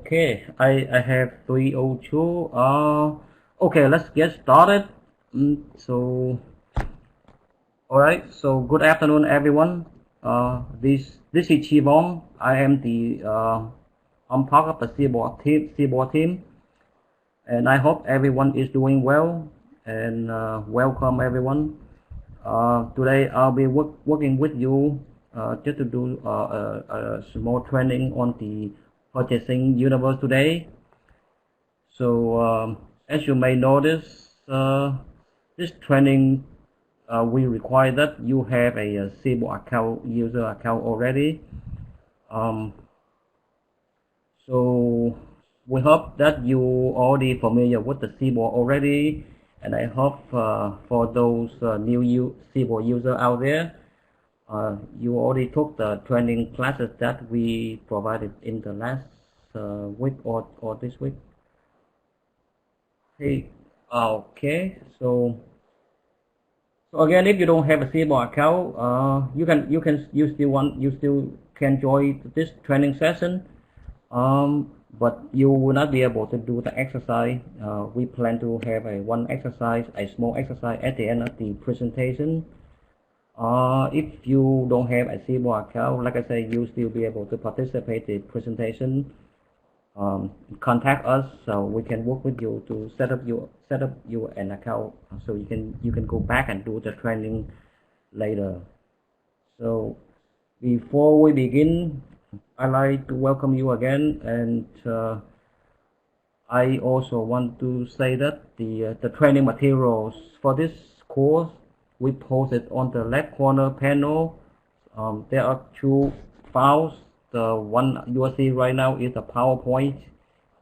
Okay, I have 302. Okay, let's get started. All right. So good afternoon, everyone. This is Chivon. I am I'm part of the CBOR team, and I hope everyone is doing well. And welcome everyone. Today I'll be working with you just to do a small training on the purchasing universe today. So as you may notice, this training we require that you have a CBOR user account already. So we hope that you already familiar with the CBOR already, and I hope for those new CBOR user out there, you already took the training classes that we provided in the last week or this week. Hey, okay. So again, if you don't have a CBOR account, you still can join this training session. But you will not be able to do the exercise. We plan to have a small exercise at the end of the presentation. If you don't have a CBOR account, like I said, you still be able to participate in the presentation. Contact us so we can work with you to set up your an account so you can go back and do the training later. So before we begin, I'd like to welcome you again, and I also want to say that the training materials for this course we posted on the left corner panel. There are two files. The one you are seeing right now is a PowerPoint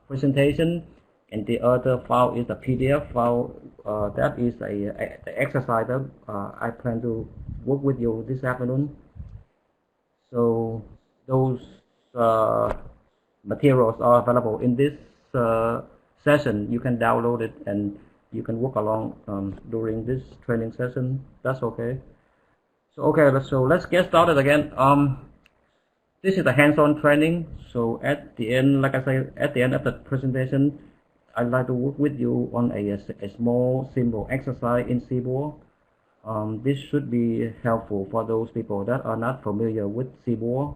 presentation, and the other file is a PDF file. That is a exercise that I plan to work with you this afternoon. So those materials are available in this session. You can download it and you can work along during this training session. That's okay. So okay, let's get started again. This is a hands-on training. So at the end, like I said, at the end of the presentation, I'd like to work with you on a small, simple exercise in CBOR. This should be helpful for those people that are not familiar with CBOR,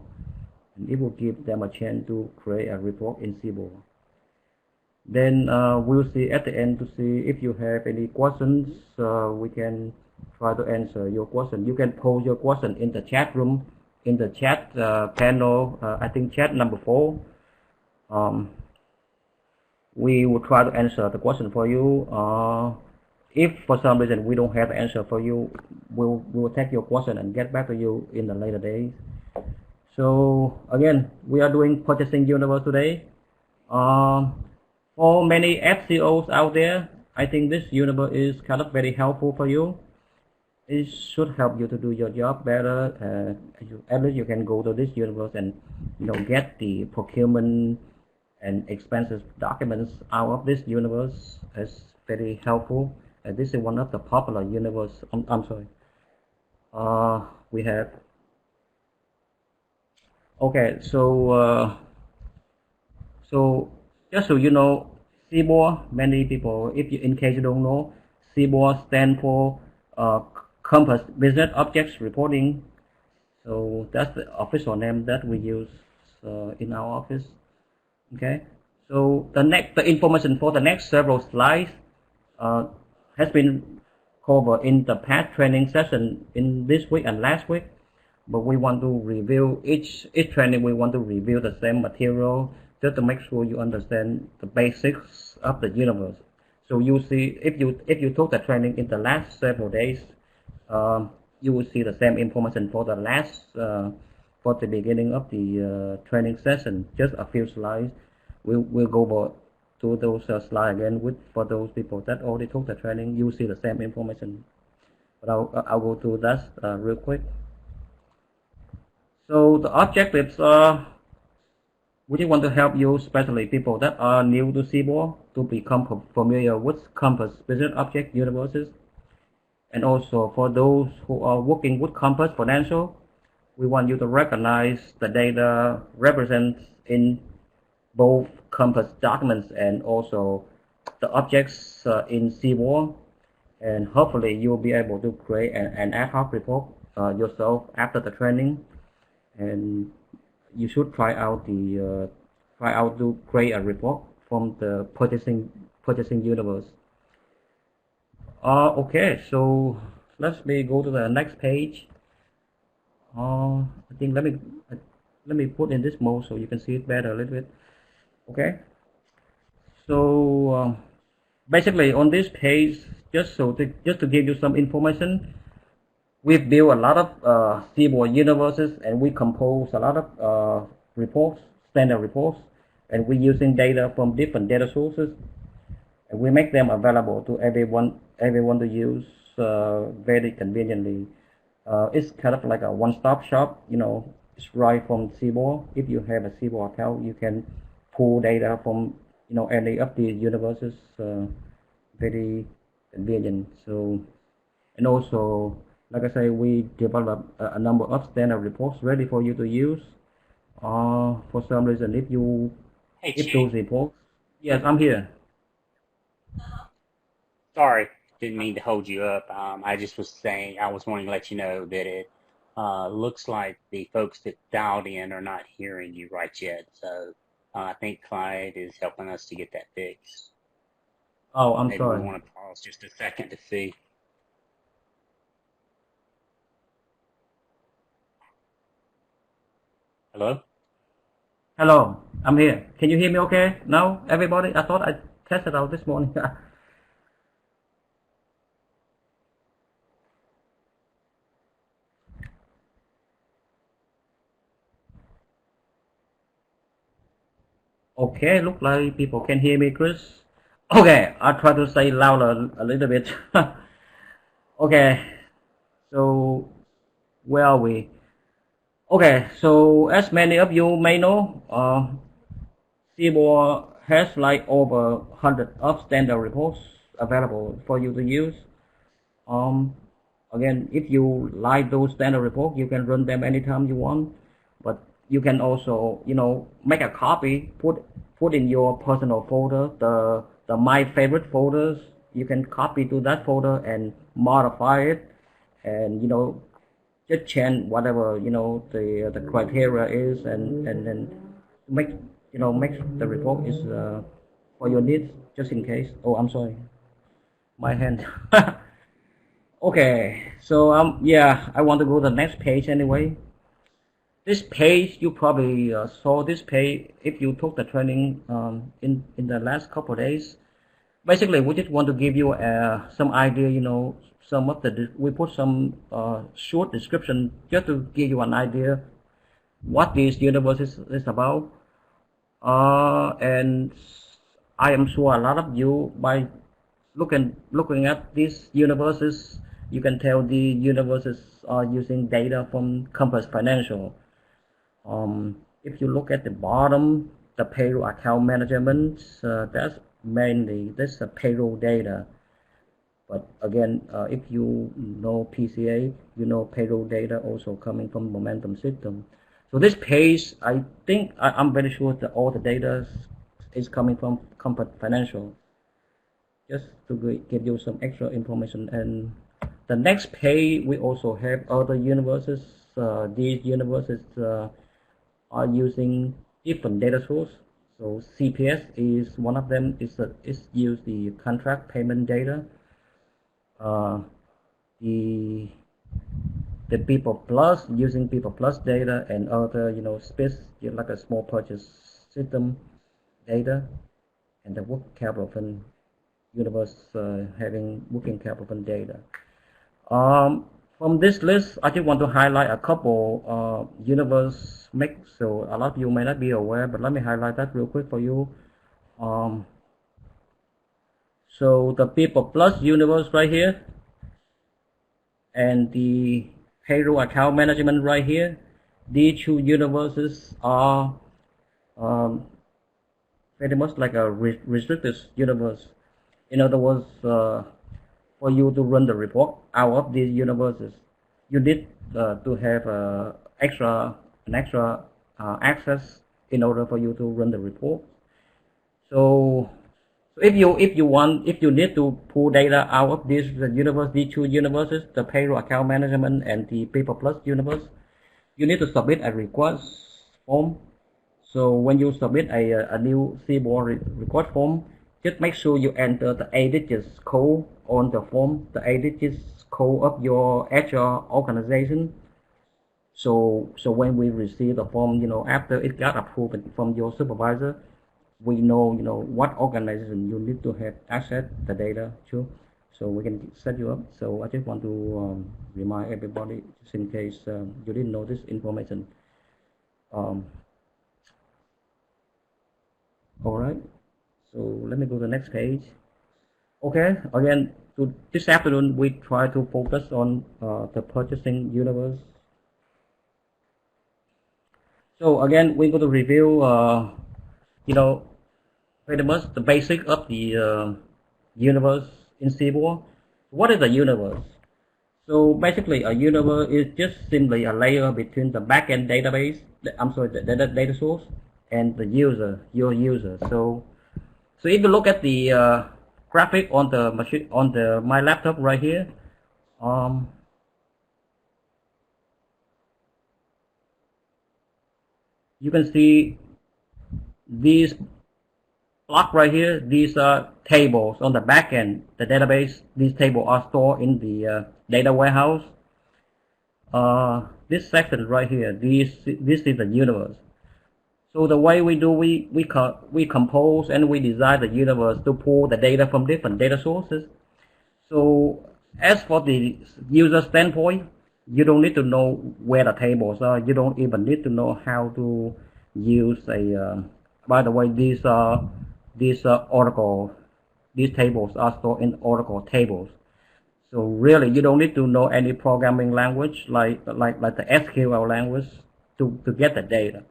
and it will give them a chance to create a report in CBOR. Then we'll see at the end to see if you have any questions. We can try to answer your question. You can pose your question in the chat room, in the chat panel. I think chat number 4. We will try to answer the question for you. If for some reason we don't have the answer for you, we'll take your question and get back to you in the later days. So again, we are doing purchasing universe today. For many FCOs out there, I think this universe is kind of very helpful for you. It should help you to do your job better. At least you can go to this universe and get the procurement and expenses documents out of this universe. It's very helpful. This is one of the popular universe. I'm sorry. We have. Okay, so just so you know, CBOR. Many people, in case you don't know, CBOR stands for Compass Business Objects Reporting. So that's the official name that we use in our office. Okay. So the information for the next several slides has been covered in the past training session in this week and last week, but we want to review each training. We want to review the same material just to make sure you understand the basics of the universe. So you see, if you took the training in the last several days, you will see the same information for the for the beginning of the training session. Just a few slides. We'll go over to those slides again for those people that already took the training. You will see the same information, but I'll go through that real quick. So the objectives are, we just want to help you, especially people that are new to CBOR, to become familiar with Compass Business Object Universes. And also for those who are working with Compass Financial, we want you to recognize the data represents in both Compass documents and also the objects in CBOR, and hopefully you'll be able to create an ad hoc report yourself after the training, and you should try out to create a report from the purchasing universe. Okay, so let me go to the next page. I think let me put in this mode so you can see it better a little bit. Okay, so basically on this page, just to give you some information, we've built a lot of CBOR universes, and we compose a lot of reports, standard reports, and we're using data from different data sources, and we make them available to everyone to use very conveniently. It's kind of like a one-stop shop, it's right from CBOR. If you have a CBOR account, you can pull data from any of the universes, very convenient. So, and also, like I say, we develop a number of standard reports ready for you to use. For some reason, if those reports, yes, I'm here. Sorry, didn't mean to hold you up. I just was saying, I was wanting to let you know that it looks like the folks that dialed in are not hearing you right yet. So I think Clyde is helping us to get that fixed. Oh, I'm Maybe sorry. we want to pause just a second to see. Hello? Hello, I'm here. Can you hear me okay now, everybody? I thought I tested out this morning. Okay, look like people can hear me, Chris. Okay, I'll try to say louder a little bit. Okay, so where are we? Okay, so as many of you may know, CBOR has like over 100 of standard reports available for you to use. Um, Again, if you like those standard reports, you can run them anytime you want. But you can also, make a copy, put in your personal folder, the my favorite folders. You can copy to that folder and modify it, and just change whatever the criteria is, and then make make the report is for your needs, just in case. Oh, I'm sorry, my hand. Okay, so yeah, I want to go to the next page anyway. This page, you probably saw this page if you took the training in the last couple of days. Basically, we just want to give you some idea, some of we put some short description just to give you an idea what this universe is about. And I am sure a lot of you, by looking at these universes, you can tell the universes are using data from Compass Financial. If you look at the bottom, the payroll account management, that's mainly this payroll data. But again, if you know PCA, you know payroll data also coming from momentum system. So this page, I think I'm very sure that all the data is coming from Compass Financial. Just to give you some extra information. And the next page, we also have other universes. These universes are using different data source. So CPS is one of them. It's use the contract payment data. The People Plus, using People Plus data, and other space like a small purchase system data, and the working capital fund universe having working capital fund data. From this list, I just want to highlight a couple universe mix. So a lot of you may not be aware, but let me highlight that real quick for you. So the People Plus universe right here, and the payroll account management right here. These two universes are pretty much like a restricted universe. In other words, for you to run the report out of these universes, you need to have an extra access in order for you to run the report. So if you need to pull data out of these these two universes, the payroll account management and the People Plus universe, you need to submit a request form. So when you submit a new CBOR request form, just make sure you enter the 8 digits code on the form, the 8 digits code of your HR organization. So when we receive the form, after it got approved from your supervisor, we know, what organization you need to have access the data to, so we can set you up. So I just want to remind everybody, just in case you didn't know this information. Um, all right. So let me go to the next page. Okay. Again, so this afternoon we try to focus on the purchasing universe. So again, we're going to review, pretty much the basic of the universe in CBOR. What is a universe? So basically, a universe is just simply a layer between the backend database, the data source, and the user, your user. So if you look at the graphic on the machine, on my laptop right here, you can see these block right here. These are tables on the backend, the database. These tables are stored in the data warehouse. This section right here, this is the universe. So the way we do, we compose and we design the universe to pull the data from different data sources. So as for the user standpoint, you don't need to know where the tables are. You don't even need to know how to use a. By the way, these Oracle, these tables are stored in Oracle tables. So really, you don't need to know any programming language like the SQL language to get the data.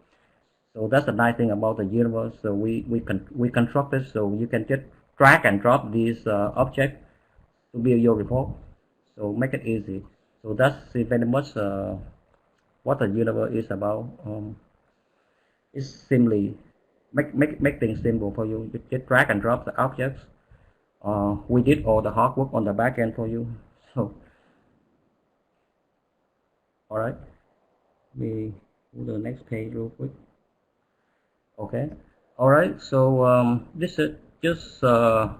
So that's the nice thing about the universe. So we construct it so you can just drag and drop these objects to build your report. So make it easy. So that's very much what the universe is about. It's simply make things simple for you. You just drag and drop the objects. We did all the hard work on the back end for you. So, all right, we go to the next page real quick. Okay, all right. So this is just the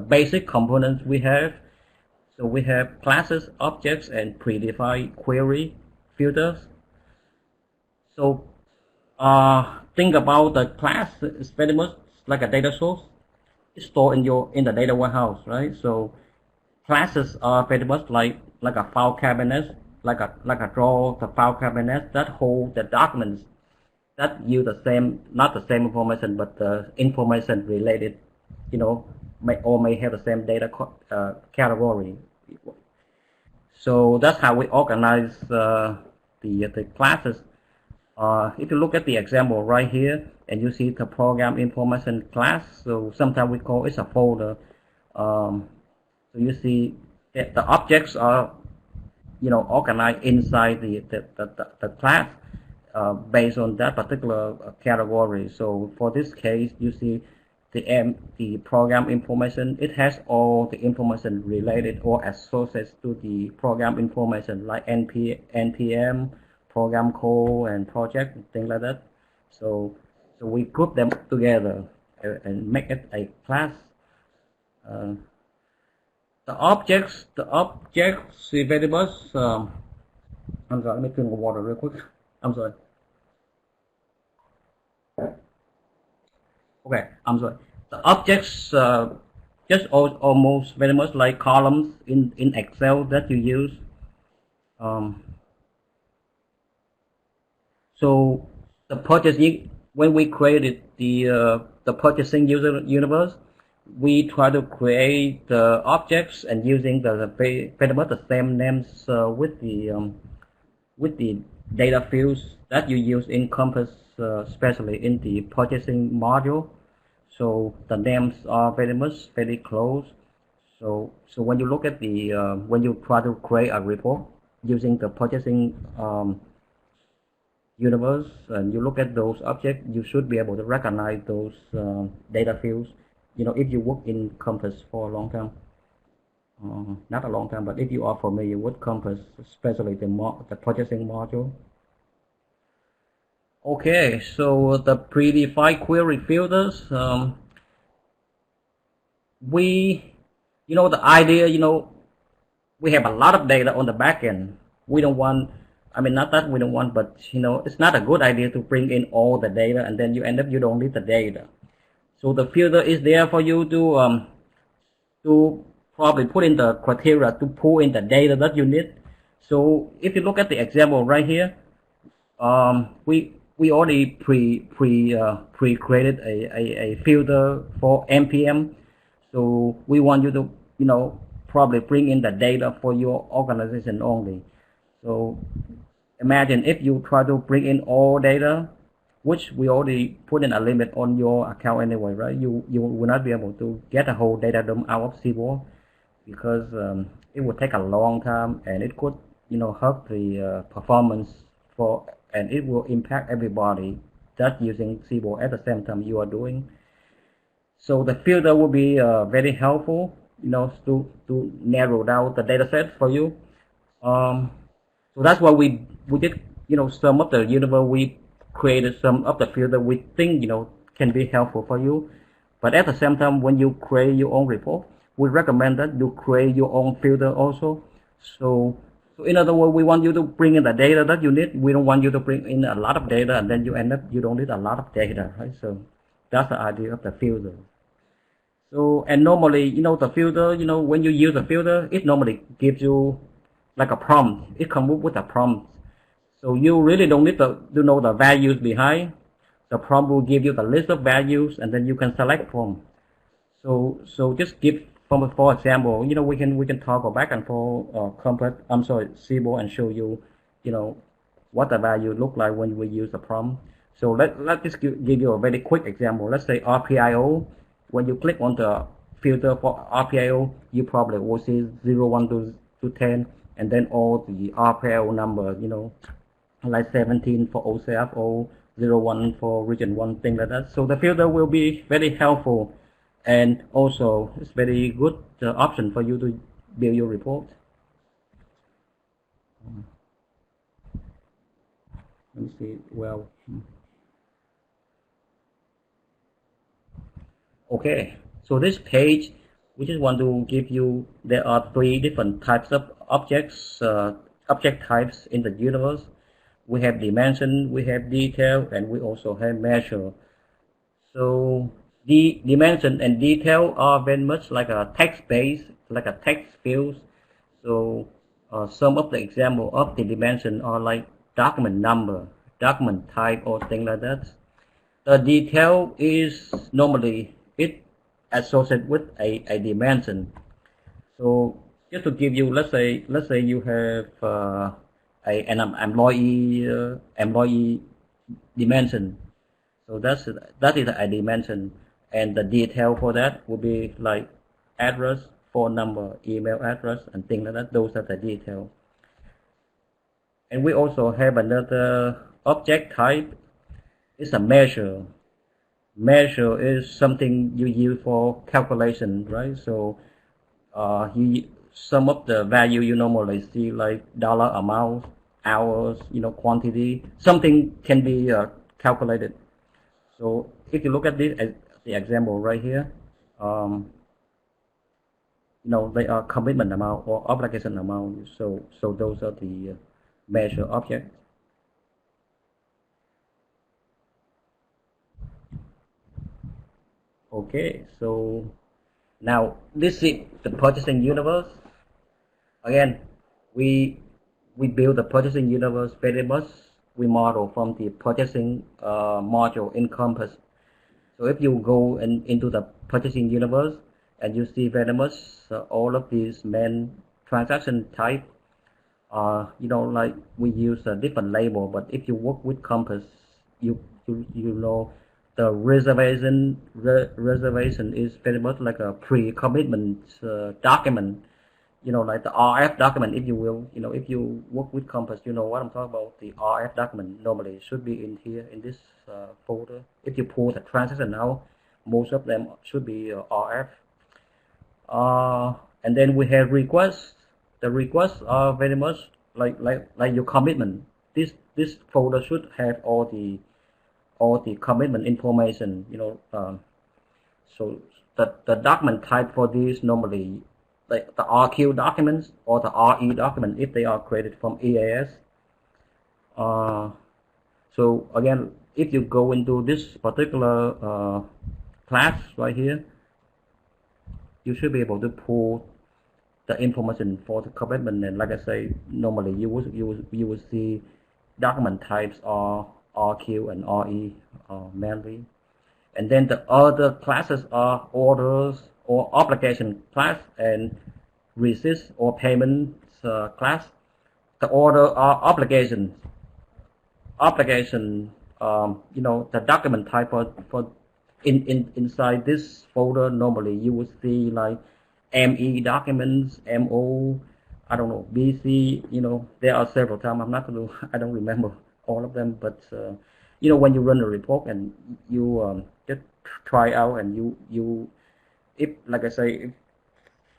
basic components we have. So we have classes, objects, and predefined query filters. So think about the class is very much like a data source. It's stored in the data warehouse, right? So classes are very much like a file cabinet, like a drawer, the file cabinet that hold the documents that use the same, not the same information, but the information related, may have the same data category. So that's how we organize the classes. If you look at the example right here, and you see the program information class, so sometimes we call it a folder. So you see that the objects are, organized inside the class based on that particular category. So for this case, you see the program information. It has all the information related or associated to the program information, like npm, program code, and project, things like that. So we group them together and make it a class. The objects variables. I'm sorry, let me drink water real quick. I'm sorry. Okay, I'm sorry. The objects just almost very much like columns in Excel that you use. So the purchasing, when we created the purchasing user universe, we try to create the objects and using pretty much the same names with the data fields that you use in Compass, especially in the purchasing module. So the names are very close. So when you look at when you try to create a report using the purchasing universe and you look at those objects, you should be able to recognize those data fields. If you work in Compass for a long time, not a long time, but if you are familiar with Compass, especially the processing module. Okay, so the predefined query filters, the idea, we have a lot of data on the back end. We don't want, not that we don't want, but, it's not a good idea to bring in all the data and then you end up you don't need the data. So the filter is there for you to probably put in the criteria to pull in the data that you need. So if you look at the example right here, we already pre-created a filter for NPM. So we want you to probably bring in the data for your organization only. So imagine if you try to bring in all data, which we already put in a limit on your account anyway, right? You will not be able to get a whole data dump out of CBOR because it would take a long time and it could hurt the performance and it will impact everybody that's using CBOR at the same time you are doing. So the filter will be very helpful, to narrow down the data set for you. So that's why we did, some of the universe we created some of the filter we think can be helpful for you. But at the same time, when you create your own report, we recommend that you create your own filter also. So in other words, we want you to bring in the data that you need. We don't want you to bring in a lot of data and then you end up you don't need a lot of data, right? So that's the idea of the filter. So, and normally, the filter, when you use a filter, it normally gives you like a prompt. It comes up with a prompt. So you really don't need to know the values behind. The prompt will give you the list of values and then you can select from. So just give, for example, we can toggle back and forth, CBOR and show you, what the value look like when we use the prompt. So let's just give you a very quick example. Let's say RPIO. When you click on the filter for RPIO, you probably will see 0, 1 to 10, and then all the RPIO numbers, like 17 for OCFO, 01 for region 1, thing like that. So the filter will be very helpful, and also it's very good option for you to build your report. Let me see. Well. Okay, so this page, we just want to give you, there are 3 different types of objects, object types in the universe. We have dimension, we have detail, and we also have measure. So the dimension and detail are very much like a text base, like a text field. So some of the example of the dimension are like document number, document type, or things like that. The detail is normally it associated with a dimension. So just to give you, let's say you have an employee dimension. So that is a dimension, and the detail for that will be like address, phone number, email address, and things like that. Those are the detail. And we also have another object type. It's a measure. Measure is something you use for calculation, right? So some of the value you normally see, like dollar amount, hours, quantity, something can be calculated. So if you look at this, the example right here, they are commitment amount or obligation amount. So those are the measure objects. Okay, so now this is the purchasing universe. Again, we build the purchasing universe very much. We model from the purchasing module in Compass. So if you go into the purchasing universe and you see very much all of these main transaction type, like we use a different label. But if you work with Compass, you know. The reservation is very much like a pre-commitment document. like the RF document, if you will, if you work with Compass, you know what I'm talking about. The RF document normally should be in here in this folder. If you pull the transaction out, most of them should be RF. And then we have requests. The requests are very much like your commitment. This folder should have all the commitment information. So the document type for these normally, like the RQ documents or the RE document, if they are created from EAS. So again, if you go into this particular class right here, you should be able to pull the information for the commitment. And like I say, normally you would see document types are RQ and RE mainly. And then the other classes are orders or obligation class and receipt or payments class. The order are obligations. The document type for inside this folder, normally you would see like ME documents, MO, I don't know, BC, there are several times. I don't remember all of them, but when you run a report and you just try out, and you if, like I say,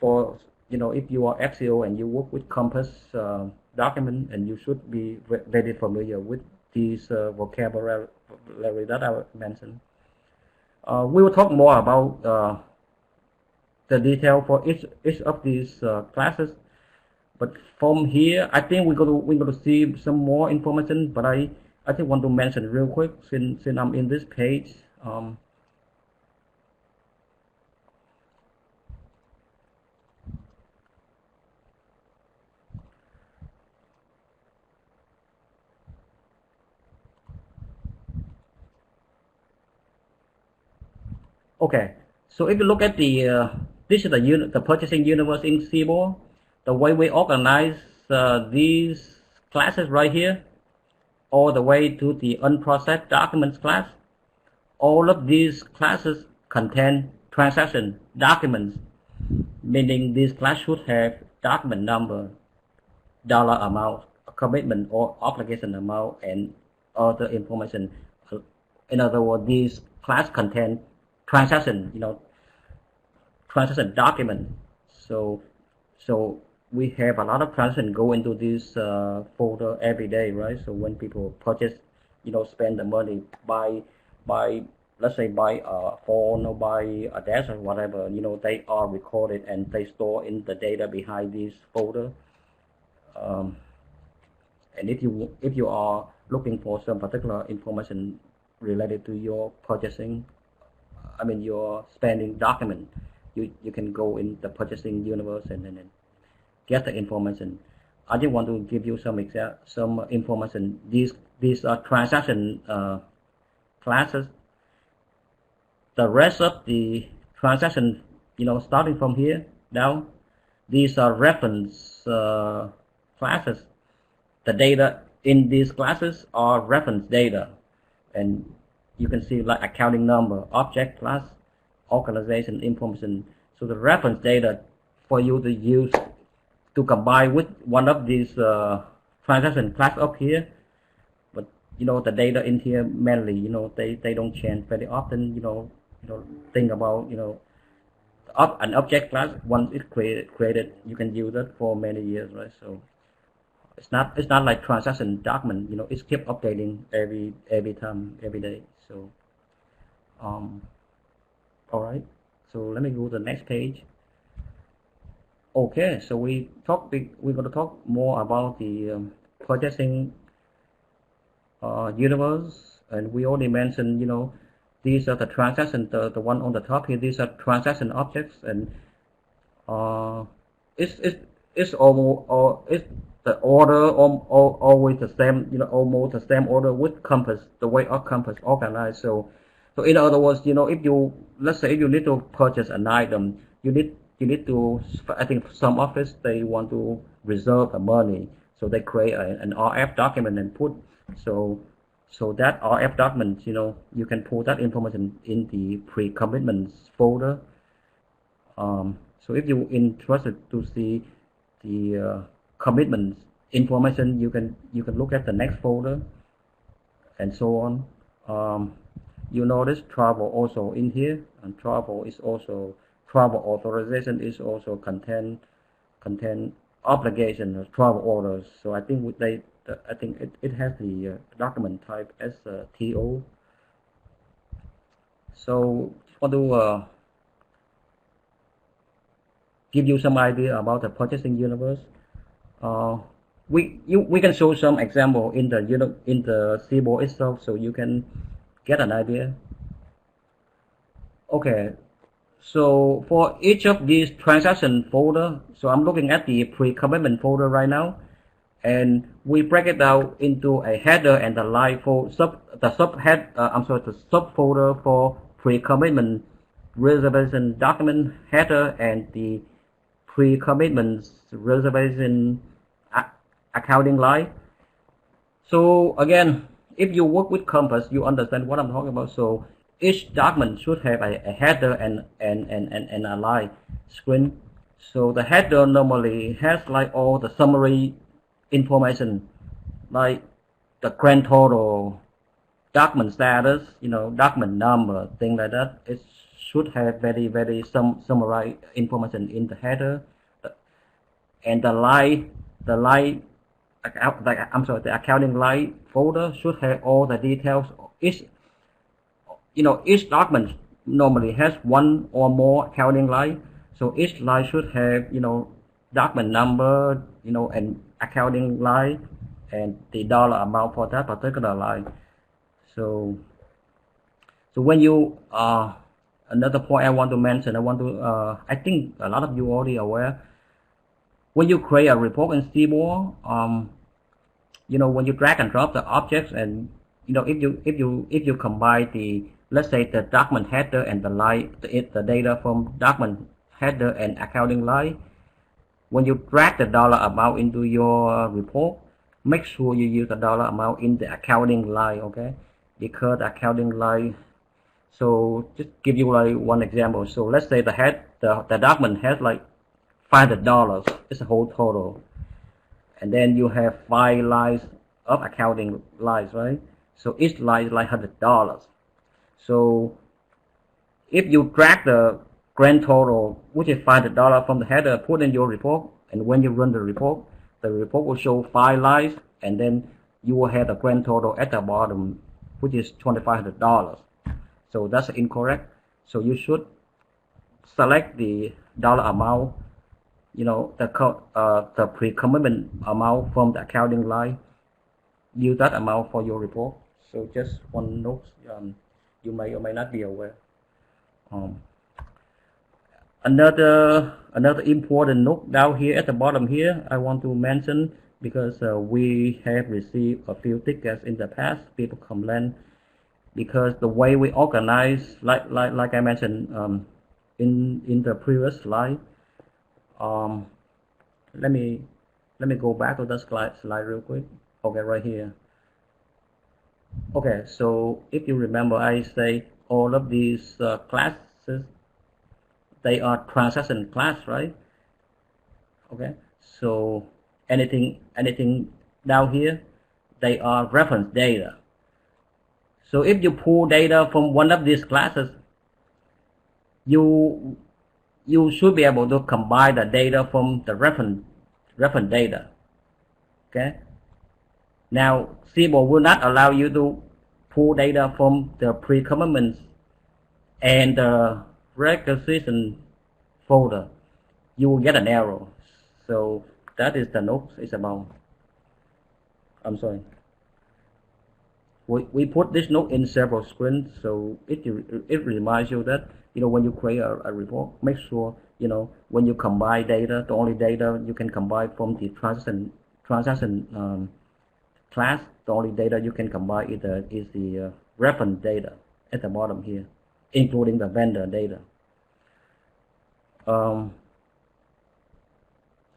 if you are FCO and you work with Compass document, and you should be very familiar with these vocabulary that I mentioned. We will talk more about the detail for each of these classes, but from here I think we're going to see some more information. But I just want to mention real quick, since I'm in this page. Okay, so if you look at this is the purchasing universe in CBOR. The way we organize these classes right here, all the way to the unprocessed documents class, all of these classes contain transaction documents, meaning this class should have document number, dollar amount, commitment or obligation amount, and other information. In other words, these class contain transaction document. So we have a lot of transaction go into this folder every day, right? So when people purchase, spend the money, buy let's say buy a phone or buy a desk or whatever, they are recorded and they store in the data behind this folder. And if you are looking for some particular information related to your purchasing, your spending document, you can go in the purchasing universe and then get the information. I just want to give you some information. These are transaction classes. The rest of the transaction, starting from here down, these are reference classes. The data in these classes are reference data, and you can see like accounting number, object class, organization information. So the reference data for you to use to combine with one of these transaction class up here. But the data in here mainly, they don't change very often. Think about an object class, once it's created, you can use it for many years, right? So it's not like transaction document, it's kept updating every time, every day. So all right, so let me go to the next page. Okay, so we're going to talk more about the purchasing universe, and we already mentioned, these are the transactions, the one on the top here. These are transaction objects, and it's almost it's the order always the same, almost the same order with Compass, the way our Compass organized. So in other words, if let's say if you need to purchase an item, you need to, I think some office, they want to reserve the money, so they create an RF document and put, so that RF document, you can pull that information in the pre-commitments folder. So if you're interested to see the commitment information, you can look at the next folder and so on. You notice travel also in here, and travel authorization is also contain obligation of travel orders. So I think it has the document type as TO. So I want to give you some idea about the purchasing universe. We can show some example in the CBOR itself, so you can get an idea. Okay, so for each of these transaction folder, so I'm looking at the pre-commitment folder right now, and we break it down into a header and the line for the subfolder for pre-commitment reservation document header and the pre-commitment reservation accounting line. So again, if you work with Compass, you understand what I'm talking about. So each document should have a header and a line screen. So the header normally has like all the summary information, like the grand total, document status, document number, things like that. It should have very summarized information in the header, and the accounting line folder should have all the details. Each document normally has one or more accounting line, so each line should have document number, and accounting line and the dollar amount for that particular line. So when you another point I want to mention, I think a lot of you already aware, when you create a report in CBOR, when you drag and drop the objects, and if you combine the, let's say, the document header and the line, the data from document header and accounting line, when you drag the dollar amount into your report, make sure you use the dollar amount in the accounting line, okay? Because the accounting line, so just give you like one example. So let's say the document has like $500, it's a whole total, and then you have 5 lines of accounting lines, right? So each line is like $100. So if you drag the grand total, which is $500 from the header, put in your report, and when you run the report will show 5 lines, and then you will have the grand total at the bottom, which is $2,500. So that's incorrect. So you should select the dollar amount, the pre-commitment amount from the accounting line. Use that amount for your report. So just one note, you may or may not be aware. Another important note down here at the bottom here, I want to mention, because we have received a few tickets in the past. People complain because the way we organize, like I mentioned in the previous slide. Let me go back to the slide real quick. Okay, right here. Okay, so if you remember, I say all of these classes, they are transaction class, right? Okay, so anything down here, they are reference data. So if you pull data from one of these classes, you should be able to combine the data from the reference data. Okay. Now CBOR will not allow you to pull data from the pre-commitments and the requisition folder. You will get an error. So that is the note is about. I'm sorry. We put this note in several screens, so it reminds you that when you create a report, make sure when you combine data, the only data you can combine from the transaction class, the only data you can combine is the reference data at the bottom here, including the vendor data.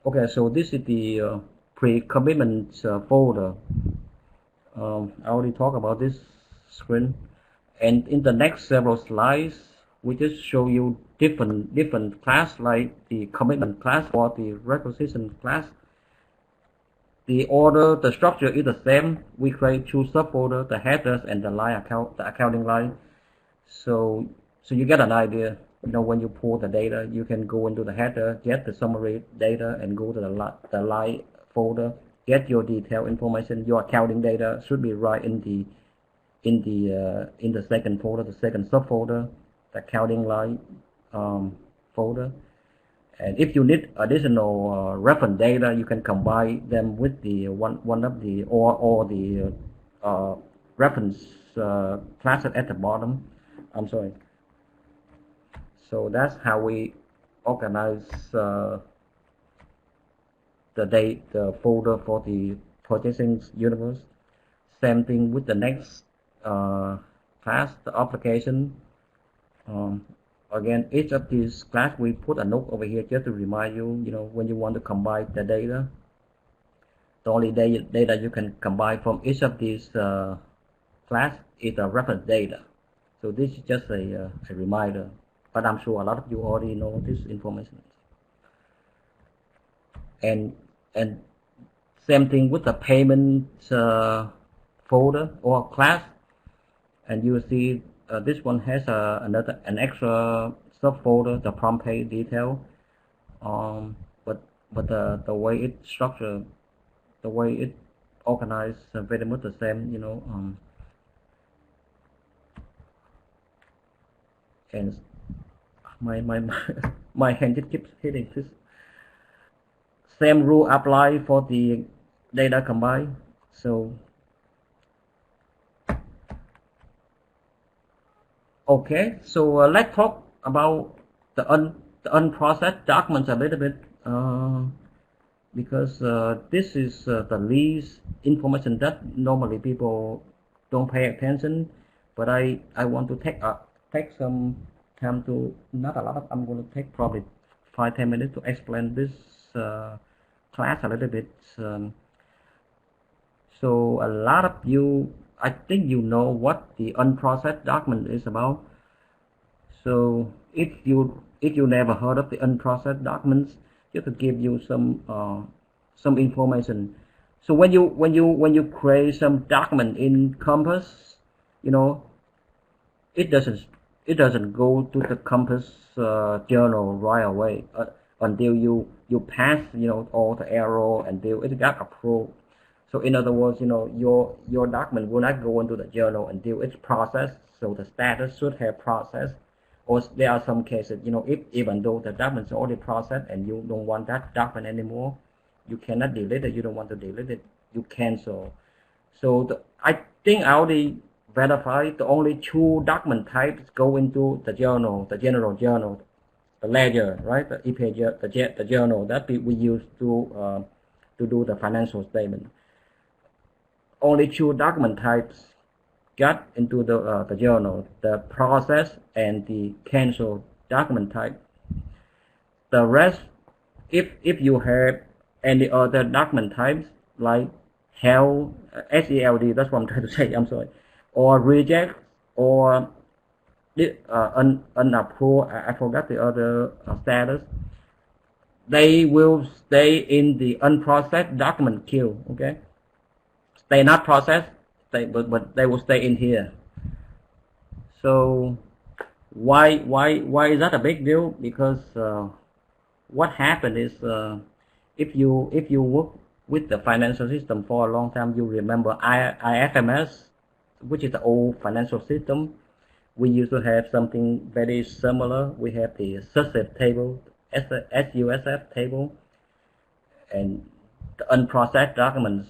Okay, so this is the pre-commitment folder. I already talked about this screen, and in the next several slides, We just show you different class, like the commitment class or the requisition class. The order, the structure is the same. We create two subfolders, the headers and the accounting line. So you get an idea. When you pull the data, you can go into the header, get the summary data, and go to the line folder, get your detailed information. Your accounting data should be right in the second folder, the second subfolder, the accounting line folder. And if you need additional reference data, you can combine them with the one of the or the reference classes at the bottom. I'm sorry. So that's how we organize the folder for the purchasing universe. Same thing with the next class, the application. Again, each of these class we put a note over here just to remind you, when you want to combine the data. The only data you can combine from each of these class is a reference data. So this is just a reminder, but I'm sure a lot of you already know this information. And same thing with the payment folder or class, and you will see this one has an extra subfolder, the prompt pay detail. But the way it's structured, the way it organized, very much the same. And my hand just keeps hitting this. Same rule apply for the data combined. So okay, so let's talk about the unprocessed documents a little bit, because this is the least information that normally people don't pay attention. But I want to take some time to, not a lot, I'm going to take probably 5-10 minutes to explain this class a little bit. So a lot of you, I think you know what the unprocessed document is about. So if you never heard of the unprocessed documents, just to give you some information. So when you create some document in Compass, it doesn't go to the Compass journal right away until you pass all the error, until it got approved. So in other words, your document will not go into the journal until it's processed. So the status should have processed. Or there are some cases, if even though the document is already processed and you don't want that document anymore, you cannot delete it. You don't want to delete it, you cancel. So I think I already verified the only 2 document types go into the journal, the general journal, the ledger, right? The e-page, the journal that we use to do the financial statement. Only 2 document types got into the journal: the process and the cancel document type. The rest, if you have any other document types like held, SELD, that's what I'm trying to say, I'm sorry, or reject, or unapproved, I forgot the other status, they will stay in the unprocessed document queue. Okay, they not processed, but they will stay in here. So why is that a big deal? Because what happened is, if you work with the financial system for a long time, you remember IFMS, which is the old financial system. We used to have something very similar. We have the SUSF table, SUSF table, and the unprocessed documents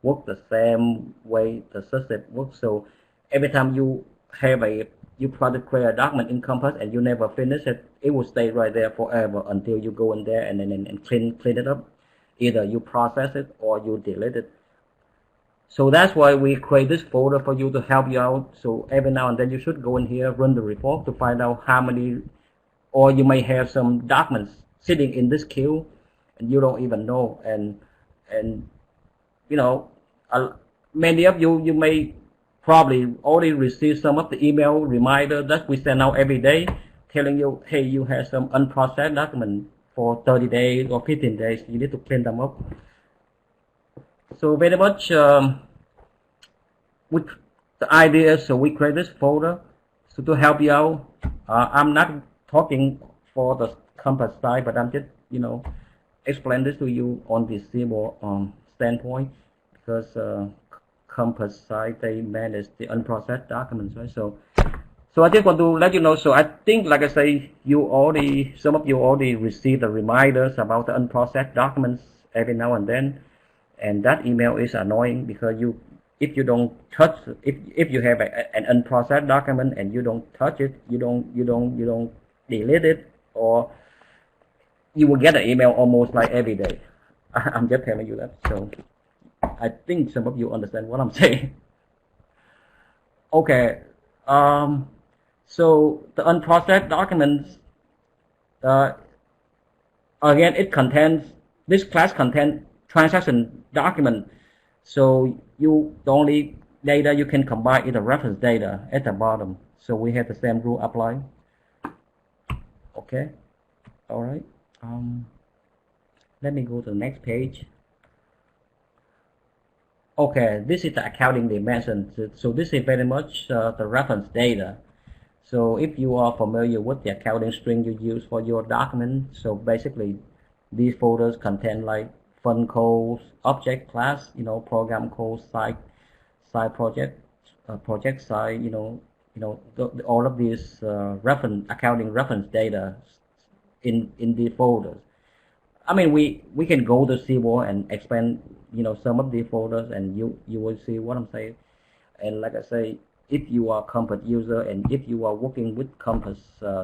work the same way the SUSF works. So every time you try to create a document in Compass and you never finish it, it will stay right there forever until you go in there and clean it up. Either you process it or you delete it. So that's why we create this folder for you to help you out. So every now and then you should go in here, run the report to find out how many, or you may have some documents sitting in this queue and you don't even know. And many of you may probably already receive some of the email reminder that we send out every day. telling you, hey, you have some unprocessed document for 30 days or 15 days, you need to clean them up. So very much with the idea is, so we create this folder so to help you out. I'm not talking for the Compass side, but I'm just, explain this to you on the CBOR standpoint, because Compass side, they manage the unprocessed documents, right? So I just want to let you know. So I think, like I say, some of you already received the reminders about the unprocessed documents every now and then, and that email is annoying because if you don't touch, if you have an unprocessed document and you don't touch it, you don't delete it, or you will get an email almost like every day. I'm just telling you that. So I think some of you understand what I'm saying. Okay. So the unprocessed documents, again, this class contains transaction document. So the only data you can combine is the reference data at the bottom. So we have the same rule apply. Okay. All right. Let me go to the next page. Okay, this is the accounting dimension. So this is very much the reference data. So if you are familiar with the accounting string you use for your document, so basically these folders contain like fund codes, object class, program code, site project, project site, all of these accounting reference data in these folders. I mean, we can go to CBOR and expand, some of these folders, and you will see what I'm saying. And like I say, if you are Compass user and if you are working with Compass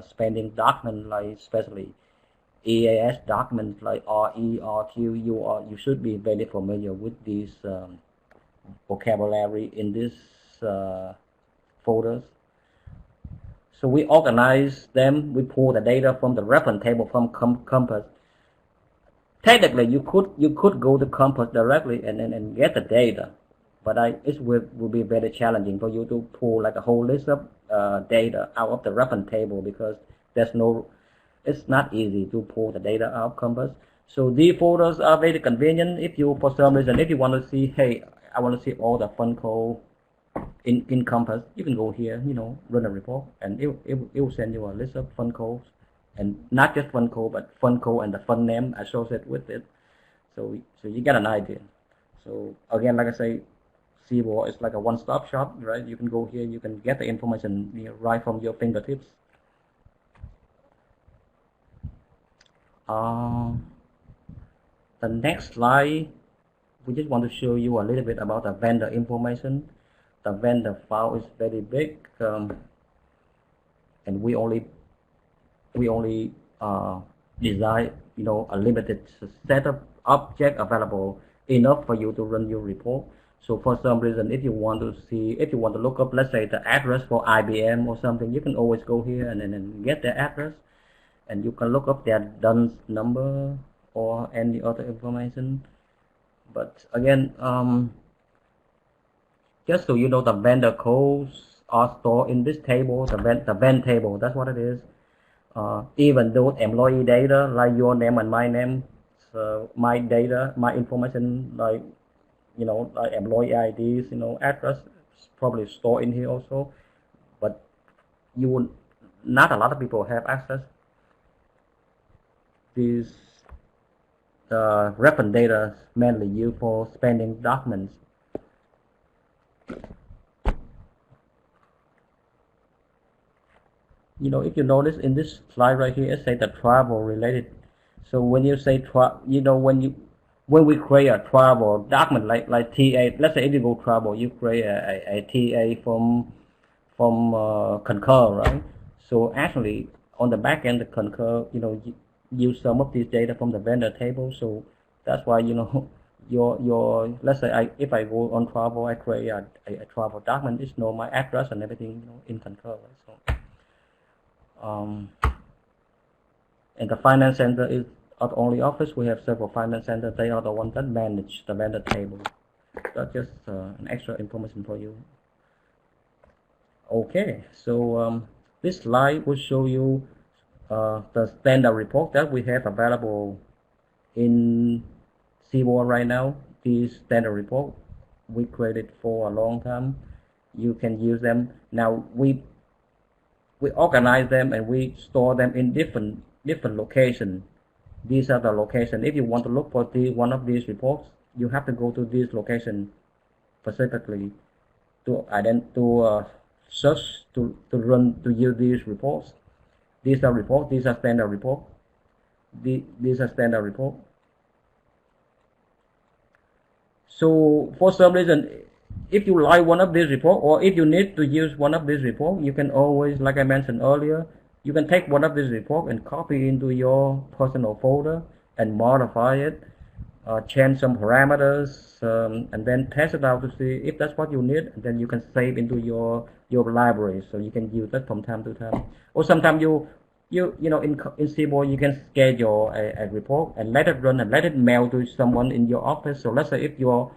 spending document, like especially EAS documents like RE, RQ, you should be very familiar with these vocabulary in these folders. So we organize them. We pull the data from the reference table from Compass. Technically, you could go to Compass directly and get the data, but it will be very challenging for you to pull like a whole list of data out of the reference table, because it's not easy to pull the data out of Compass. So these folders are very convenient if you, for some reason, if you want to see, hey, I want to see all the fund code in Compass, you can go here, run a report, and it will send you a list of fund codes. And not just fund code, but fund code and the fund name associated with it. So you get an idea. So again, like I say, CBOR is like a one-stop shop, right? You can go here, you can get the information right from your fingertips. The next slide, we just want to show you a little bit about the vendor information. The vendor file is very big, and we only design, a limited set of objects available enough for you to run your report. So for some reason, if you want to look up, let's say, the address for IBM or something, you can always go here and then get the address, and you can look up their DUNS number or any other information. But again, just so you know, the vendor codes are stored in this table, the vend table. That's what it is. Even those employee data, like your name and my name, my data, my information, like like employee IDs, address, is probably stored in here also. But not a lot of people have access. These reference data mainly used for spending documents. If you notice in this slide right here, it says the travel related. So when you say when we create a travel document like TA, let's say if you go travel, you create a TA from Concur, right? So actually on the back end, the Concur, use some of this data from the vendor table. So that's why your let's say if I go on travel, I create a travel document. It's my address and everything, in Concur, right? So. And the finance center is not only office. We have several finance centers. They are the ones that manage the vendor table. That's just an extra information for you. Okay, so this slide will show you the standard report that we have available in CBOR right now. These standard report we created for a long time. You can use them. Now we organize them and we store them in different locations. These are the locations. If you want to look for one of these reports, you have to go to this location specifically to search to use these reports. These are reports. These are standard reports. These are standard reports. So for some reason, if you like one of these reports, or if you need to use one of these reports, you can always, like I mentioned earlier, you can take one of these reports and copy into your personal folder and modify it, change some parameters, and then test it out to see if that's what you need. And then you can save into your library, so you can use that from time to time. Or sometimes you know in CBOR you can schedule a report and let it run and let it mail to someone in your office. So let's say if you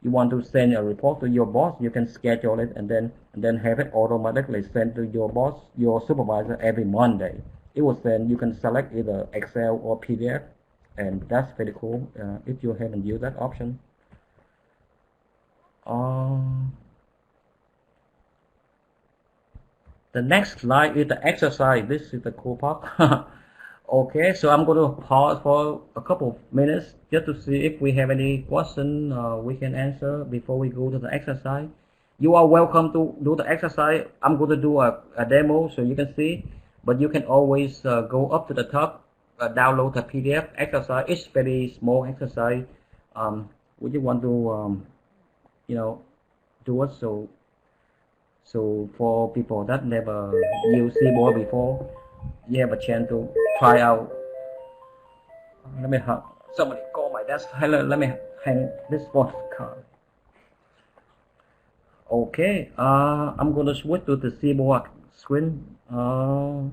want to send a report to your boss, you can schedule it and then have it automatically sent to your boss, your supervisor, every Monday. It will send. You can select either Excel or PDF, and that's pretty cool if you haven't used that option. The next slide is the exercise. This is the cool part. Okay, so I'm going to pause for a couple of minutes just to see if we have any question we can answer before we go to the exercise. You are welcome to do the exercise. I'm going to do a demo so you can see, but you can always go up to the top, download the PDF exercise. It's very small exercise. We just want to do it so for people that never used CBOR before, you have a chance to try out. Let me have somebody call my desk. Let me hang this phone card. Okay, I'm going to switch to the CBOR screen. How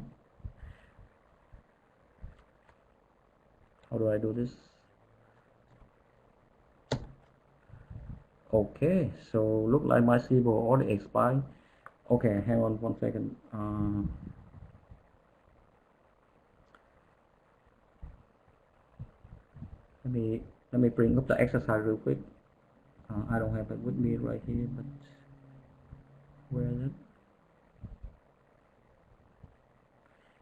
do I do this? Okay, so look like my CBOR already expired. Okay, hang on 1 second. Let me bring up the exercise real quick. I don't have it with me right here, but where is it?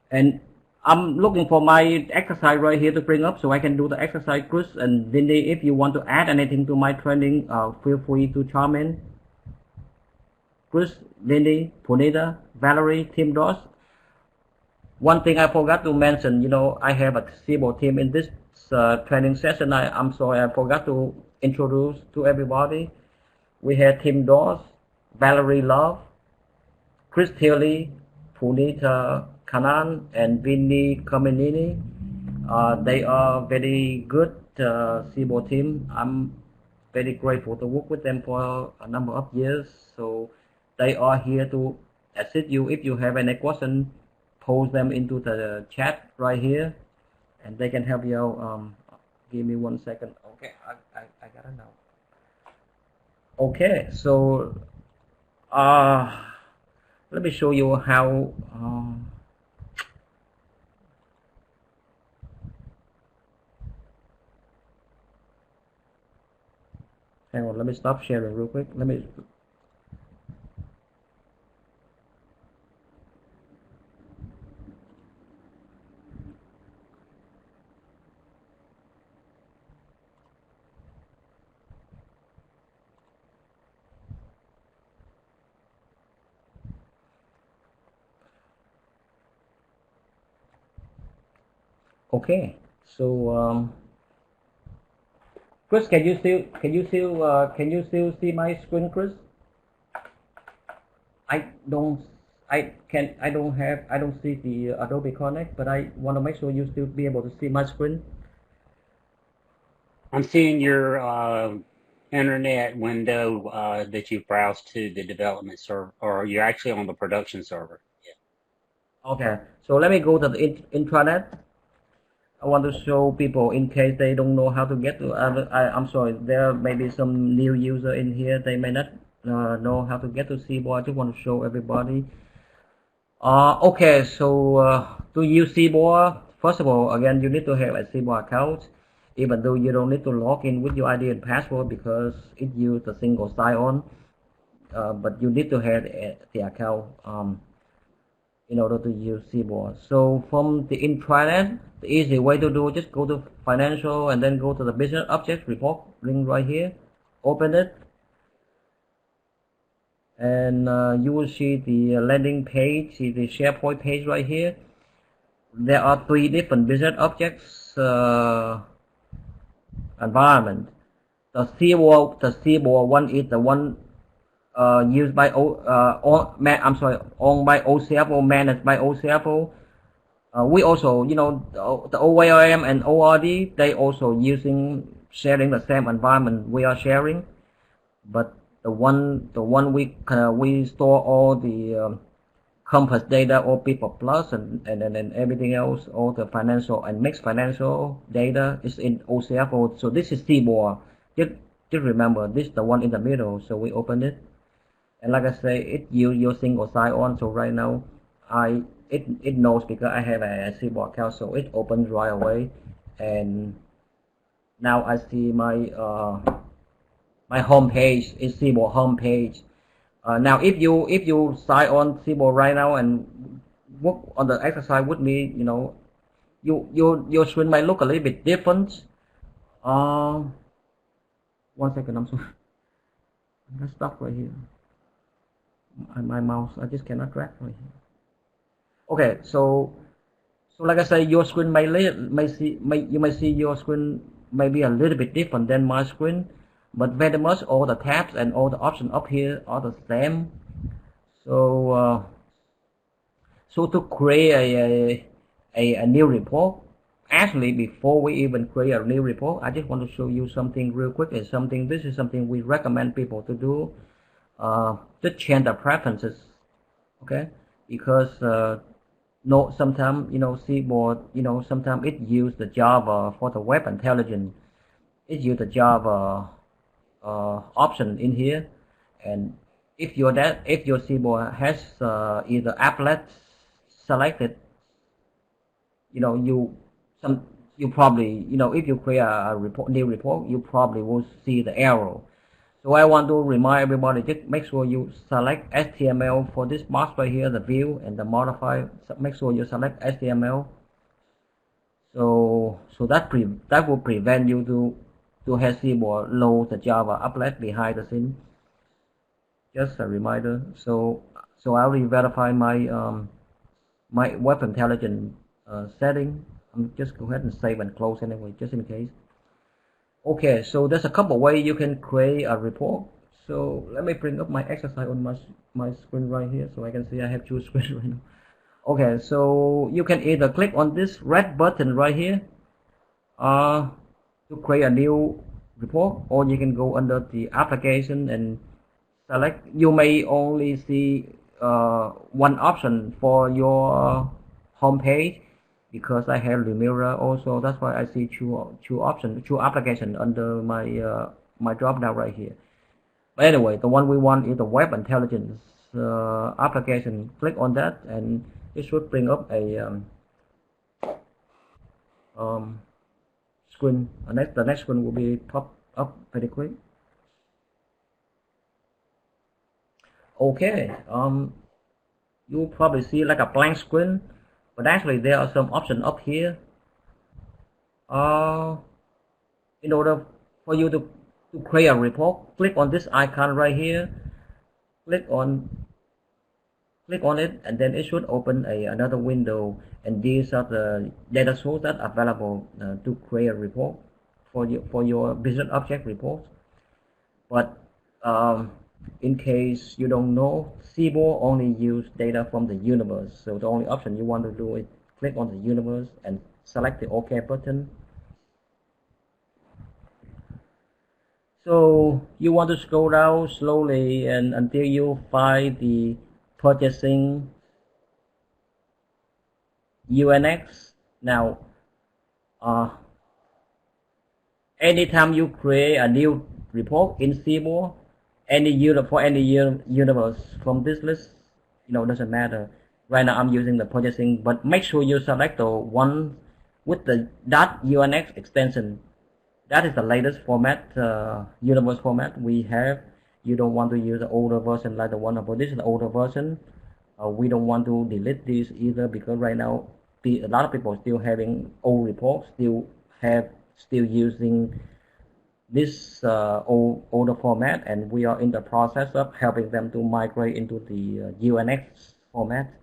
And I'm looking for my exercise right here to bring up so I can do the exercise. Chris and Vinny, if you want to add anything to my training, feel free to chime in. Chris, Vinny, Punita, Valerie, Tim Doss. One thing I forgot to mention, I have a CBOR team in this training session. I'm sorry, I forgot to introduce to everybody. We have Tim Doss, Valerie Love, Chris Tilly, Punita Kanan, and Vinny Comenini. They are very good CBOR team. I'm very grateful to work with them for a number of years. So they are here to assist you. If you have any question, post them into the chat right here, and they can help you out. Give me 1 second. Okay, I got it now. Okay, so let me show you how. Hang on, let me stop sharing real quick. Okay, so Chris, can you still see my screen, Chris? I don't see the Adobe Connect, but I want to make sure you still be able to see my screen. I'm seeing your internet window that you browse to the development server, or you're actually on the production server. Yeah. Okay, so let me go to the intranet. I want to show people in case they don't know how to get to. I'm sorry, there may be some new user in here. They may not know how to get to CBOR. I just want to show everybody. Okay, so to use CBOR, first of all, again, you need to have a CBOR account, even though you don't need to log in with your ID and password because it uses a single sign-on. But you need to have the account in order to use CBOR. So from the intranet, the easy way to do, just go to financial and then go to the business object report link right here, open it, and you will see the landing page, see the SharePoint page right here. There are 3 different business objects environment. The CBOR one is the one used by owned by OCFO, managed by OCFO. We also, the OAM and ORD, they also sharing the same environment we are sharing, but the one we store all the Compass data, all people plus, and everything else, all the financial and mixed financial data is in OCFO. So this is CBOR. Just remember, this is the one in the middle. So we open it, and like I say, it use your single sign-on. So right now, it knows because I have a CBOR account, so it opens right away, and now I see my home page is CBOR home page. Now, if you sign on CBOR right now and work on the exercise with me, your screen might look a little bit different. 1 second, I'm sorry. Let's stop right here. My mouse, I just cannot drag right here. Okay, so like I say, your screen you may see your screen may be a little bit different than my screen, but very much all the tabs and all the options up here are the same. So to create a new report, actually before we even create a new report, I just want to show you something real quick. This is something we recommend people to do. Just change the preferences, okay? Because sometimes CBOR, sometimes it use the Java for the web intelligence. It use the Java option in here, and if your CBOR has either applet selected, you probably, if you create a new report, you probably will see the error. So I want to remind everybody, just make sure you select HTML for this box right here, the view and the modify. Make sure you select HTML. So that will prevent you to have CBOR load the Java applet behind the scene. Just a reminder. So I will verify my my web intelligence setting. I'm just go ahead and save and close anyway, just in case. Okay, so there's a couple ways you can create a report. So let me bring up my exercise on my screen right here, so I can see I have 2 screens right now. Okay, so you can either click on this red button right here to create a new report, or you can go under the application and select. You may only see one option for your home page, because I have Lumira also. That's why I see two options, 2 applications under my my drop down right here. But anyway, the one we want is the web intelligence application. Click on that, and it should bring up a screen. The next screen will be pop up pretty quick. Okay, you'll probably see like a blank screen, but actually there are some options up here. In order for you to create a report, click on this icon right here. Click on it, and then it should open another window, and these are the data sources that are available to create a report for your business object report. But in case you don't know, CBOR only use data from the universe. So the only option you want to do is click on the universe and select the OK button. So you want to scroll down slowly and until you find the purchasing UNX. Now, anytime you create a new report in CBOR, for any universe from this list, doesn't matter. Right now I'm using the purchasing, but make sure you select the one with the .unx extension. That is the latest format, universe format we have. You don't want to use the older version like the one above. This is the older version. We don't want to delete this either, because right now a lot of people still having old reports, still using this older format, and we are in the process of helping them to migrate into the UNX format.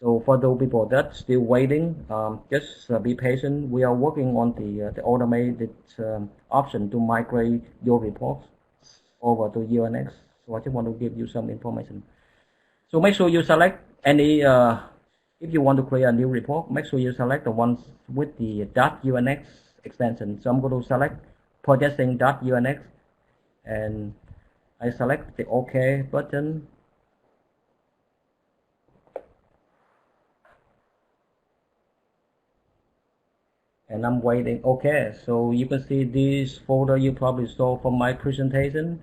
So for those people that still waiting, just be patient. We are working on the automated option to migrate your reports over to UNX. So I just want to give you some information. So make sure you select any, if you want to create a new report, make sure you select the ones with the .unx extension. So I'm going to select purchasing.unx, and I select the OK button. And I'm waiting. Okay, so you can see this folder you probably saw from my presentation.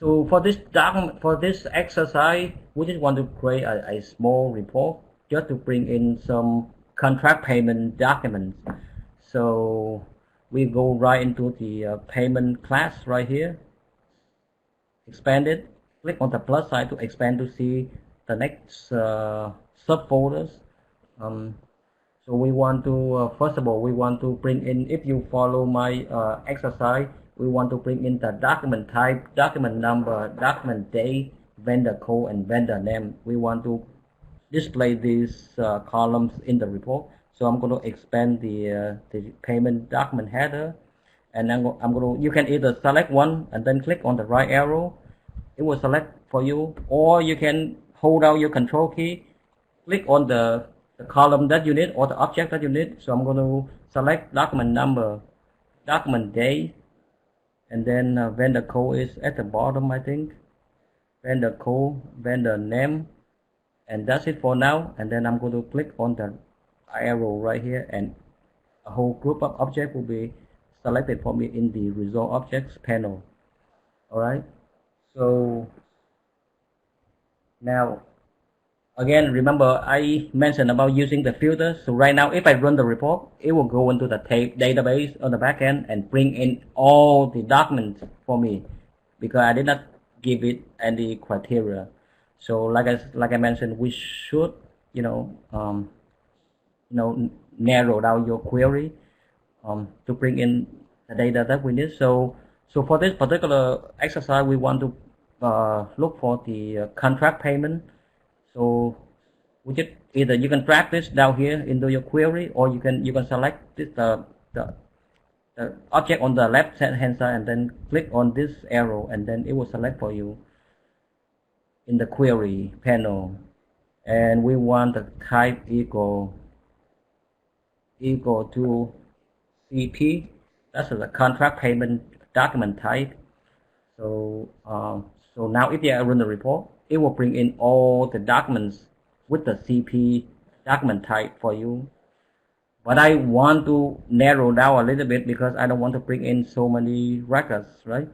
So for this document, for this exercise, we just want to create a small report just to bring in some contract payment documents. So we go right into the payment class right here. Expand it. Click on the plus sign to expand to see the next subfolders. So we want to, first of all, we want to bring in, if you follow my exercise, we want to bring in the document type, document number, document date, vendor code, and vendor name. We want to display these columns in the report. So I'm going to expand the payment document header, and I'm going to, you can either select one and then click on the right arrow. It will select for you, or you can hold down your control key, click on the column that you need or the object that you need. So I'm going to select document number, document date, and then vendor code is at the bottom, I think. Vendor code, vendor name, and that's it for now. And then I'm going to click on the arrow right here, and a whole group of objects will be selected for me in the Resolve Objects panel. Alright, so now again, remember I mentioned about using the filter. So right now, if I run the report, it will go into the database on the back end and bring in all the documents for me, because I did not give it any criteria. So like I mentioned, we should narrow down your query to bring in the data that we need. So for this particular exercise, we want to look for the contract payment. So we just either you can drag this down here into your query, or you can select this the object on the left hand side and then click on this arrow, and then it will select for you in the query panel. And we want the type equal to CP. That's the contract payment document type. So so now if you run the report, it will bring in all the documents with the CP document type for you. But I want to narrow down a little bit, because I don't want to bring in so many records, right?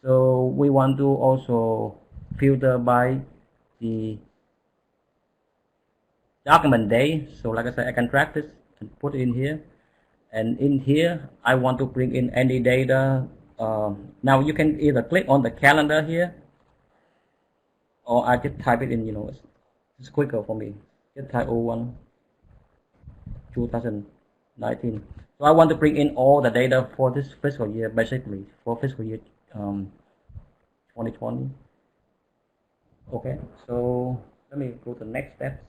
So we want to also filter by the document date. So like I said, I can drag this and put it in here. And in here, I want to bring in any data. Now you can either click on the calendar here, or I just type it in, it's quicker for me. Just type 01 2019. So I want to bring in all the data for this fiscal year, basically for fiscal year 2020. Okay, so let me go to the next step.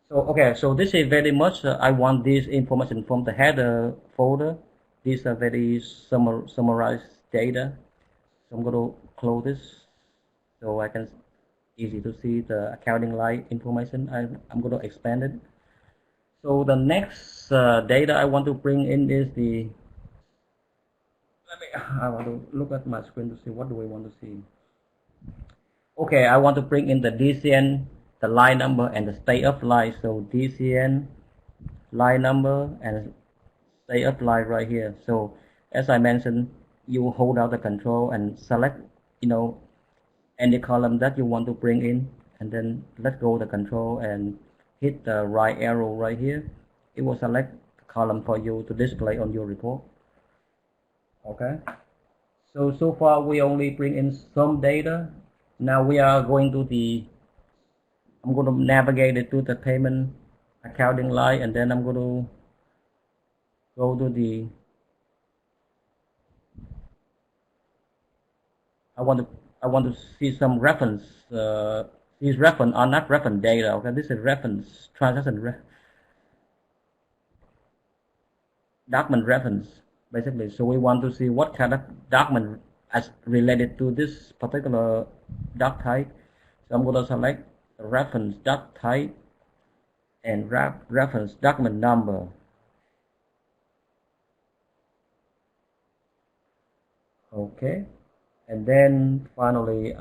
So okay, so this is very much I want this information from the header folder. These are very summarized data. So I'm going to close this so I can easy to see the accounting line information. I'm going to expand it. So the next data I want to bring in is the, I want to look at my screen to see what do we want to see. Okay, I want to bring in the DCN, the line number, and the stay up line. So DCN, line number, and stay up line right here. So as I mentioned, you hold out the control and select any column that you want to bring in. and then let go of the control and hit the right arrow right here. It will select the column for you to display on your report. Okay, so far we only bring in some data. Now we are going to I'm going to navigate it to the payment accounting line, and then I'm going to go to I want to see some reference. These reference are not reference data. Okay, this is reference transaction document reference basically. So we want to see what kind of document as related to this particular doc type. So I'm going to select reference doc type and reference document number. Okay, and then finally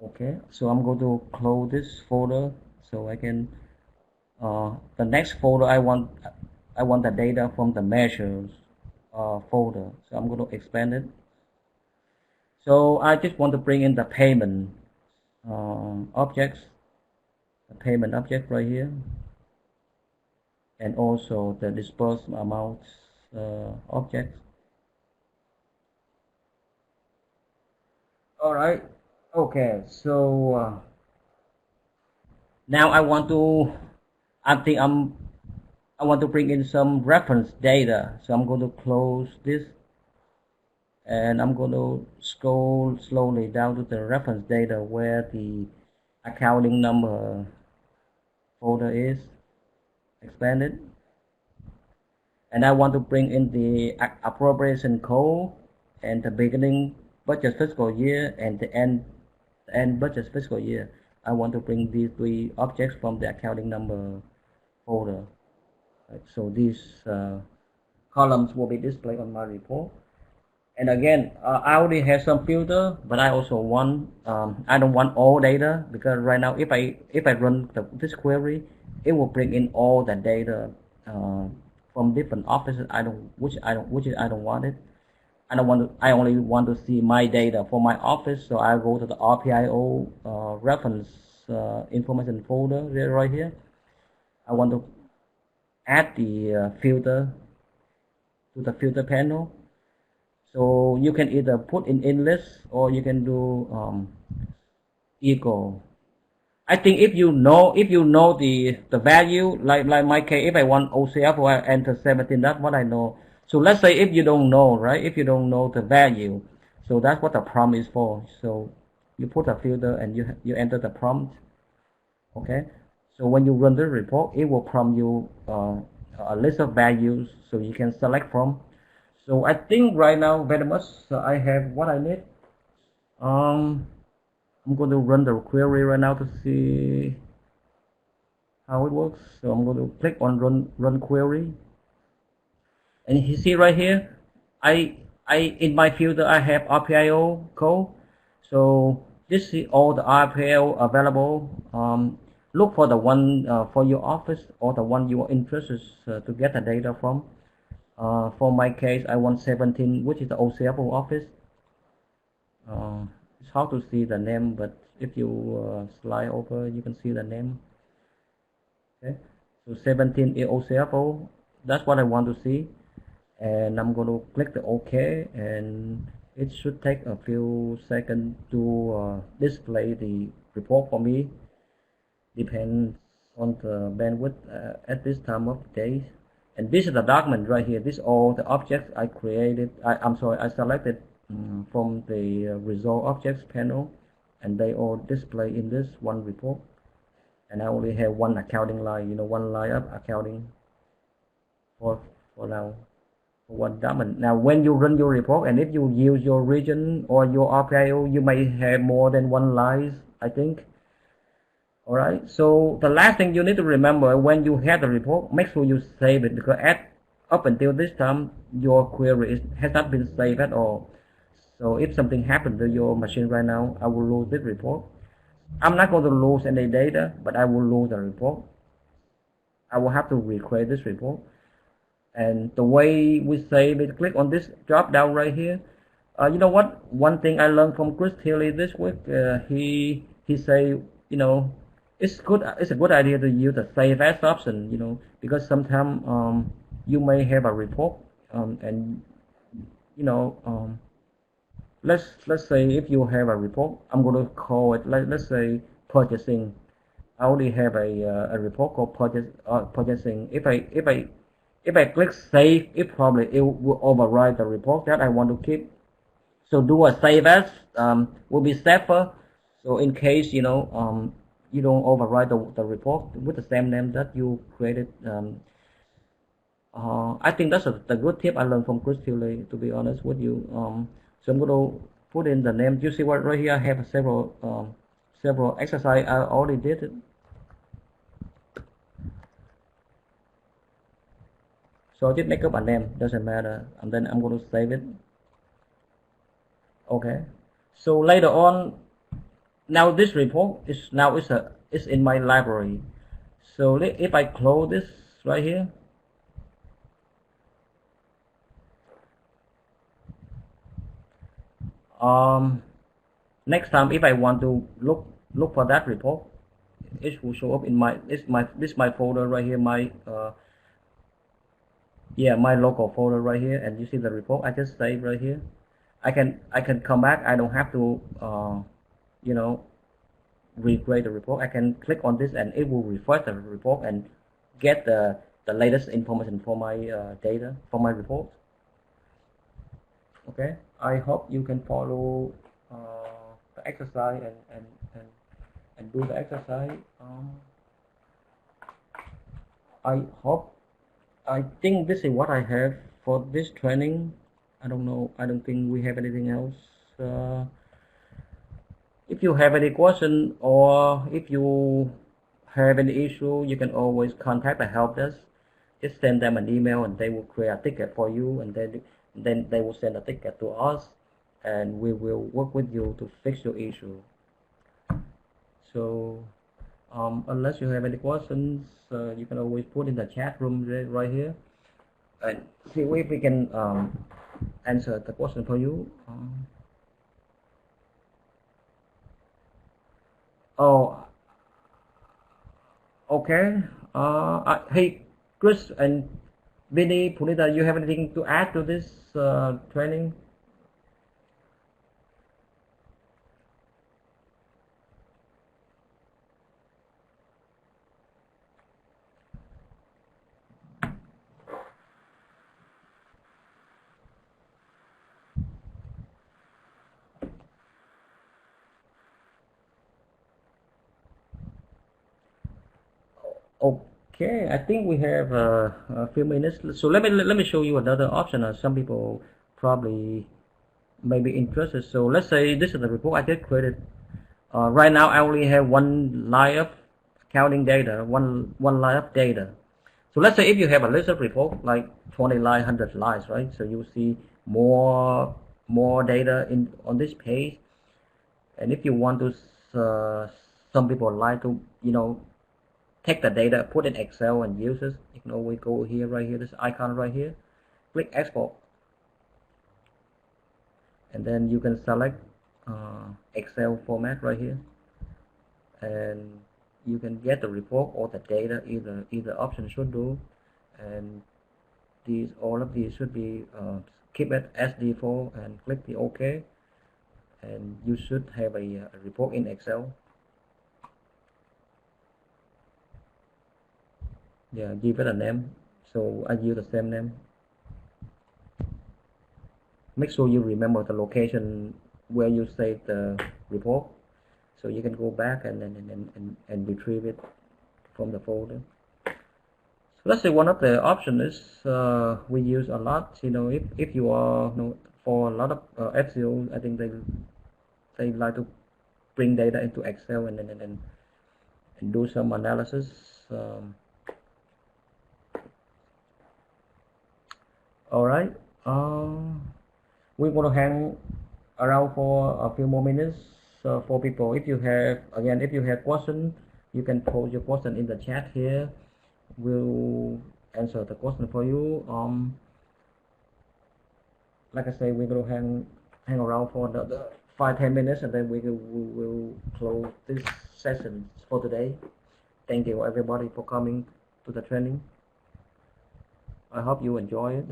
okay, so I'm going to close this folder so I can the next folder I want the data from the measures folder, so I'm going to expand it. So I just want to bring in the payment objects, the payment object right here, and also the disbursement amounts objects. All right, okay, so now I want to bring in some reference data, so I'm going to close this and I'm going to scroll slowly down to the reference data where the accounting number folder is. Expand it, and I want to bring in the appropriation code and the beginning budget fiscal year and the end budget fiscal year. I want to bring these three objects from the accounting number folder. Right, so these columns will be displayed on my report. And again, I already have some filter, but I also want I don't want all data, because right now if I run this query, it will bring in all the data from different offices. Which I don't want it. I only want to see my data for my office. So I go to the RPIO reference information folder there right here. I want to add the filter to the filter panel. So you can either put in list or you can do equal. I think if you know the value, like my case, if I want OCF, or I enter 17, that's what I know. So let's say if you don't know, right? If you don't know the value, so that's what the prompt is for. So you put a filter and you enter the prompt. Okay. So when you run the report, it will prompt you a list of values so you can select from. So I think right now very much I have what I need. I'm going to run the query right now to see how it works. So I'm going to click on run query, and you see right here, I in my filter I have RPIO code. So this is all the RPIO available. Look for the one for your office or the one you are interested to get the data from. For my case, I want 17, which is the OCFO office. It's hard to see the name, but if you slide over, you can see the name. Okay, so 17 is OCFO. That's what I want to see, and I'm going to click the OK, and it should take a few seconds to display the report for me. Depends on the bandwidth at this time of day. And this is the document right here. This is all the objects I created. I selected from the result objects panel, and they all display in this one report. And I only have one accounting line, one line of accounting for now, for one document. Now when you run your report, and if you use your region or your RPIO, you may have more than one line, I think. Alright, so the last thing you need to remember when you have the report, make sure you save it, because up until this time your query has not been saved at all. So if something happened to your machine right now, I will lose this report. I'm not going to lose any data, but I will lose the report. I will have to recreate this report. And the way we save it, click on this drop down right here. You know what? One thing I learned from Chris Tilly this week, he say, you know, it's good. It's a good idea to use the save as option. You know, because sometimes you may have a report, and you know, let's say if you have a report, I'm going to call it let's say purchasing. I only have a report called purchasing. If I click save, it will override the report that I want to keep. So do a save as will be safer. So in case you don't override the report with the same name that you created. I think that's the good tip I learned from Chris Tilly, to be honest with you. So I'm going to put in the name. You see what right here? I have several exercise I already did it. So I just make up a name, doesn't matter, and then I'm going to save it. Okay. So later on, now this report is in my library. So if I close this right here, next time if I want to look for that report, it will show up in my folder right here, my my local folder right here, and you see the report I just saved right here. I can come back. I don't have to you know recreate the report. I can click on this and it will refresh the report and get the latest information for my data for my report. Okay, I hope you can follow the exercise and do the exercise. I think this is what I have for this training. I don't know. I don't think we have anything else. If you have any question or if you have any issue, you can always contact the help desk. Just send them an email and they will create a ticket for you, and then they will send a ticket to us, and we will work with you to fix your issue. So unless you have any questions, you can always put in the chat room right here and see if we can answer the question for you. Oh, okay. Hey, Chris and Vinny, Punita, you have anything to add to this training? Okay, I think we have a few minutes. So let me show you another option. Some people probably may be interested. So let's say this is the report I just created. Right now, I only have one line of counting data, one line of data. So let's say if you have a list of report like 20 lines, 100 lines, right? So you see more data on this page. And if you want to, some people like to, take the data, put in Excel and use it. You can always go here, right here, this icon right here, click export, and then you can select Excel format right here, and you can get the report or the data. Either option should do, and all of these should be keep it as default and click the OK, and you should have a report in Excel. Yeah, give it a name. So I use the same name. Make sure you remember the location where you save the report, so you can go back and retrieve it from the folder. So let's say one of the options is we use a lot. If you are for a lot of FCO, I think they like to bring data into Excel and do some analysis. All right. We're going to hang around for a few more minutes for people. If you have questions, you can post your question in the chat here. We'll answer the question for you. Like I say, we're going to hang hang around for another 5-10 minutes, and then we will close this session for today. Thank you everybody for coming to the training. I hope you enjoy it.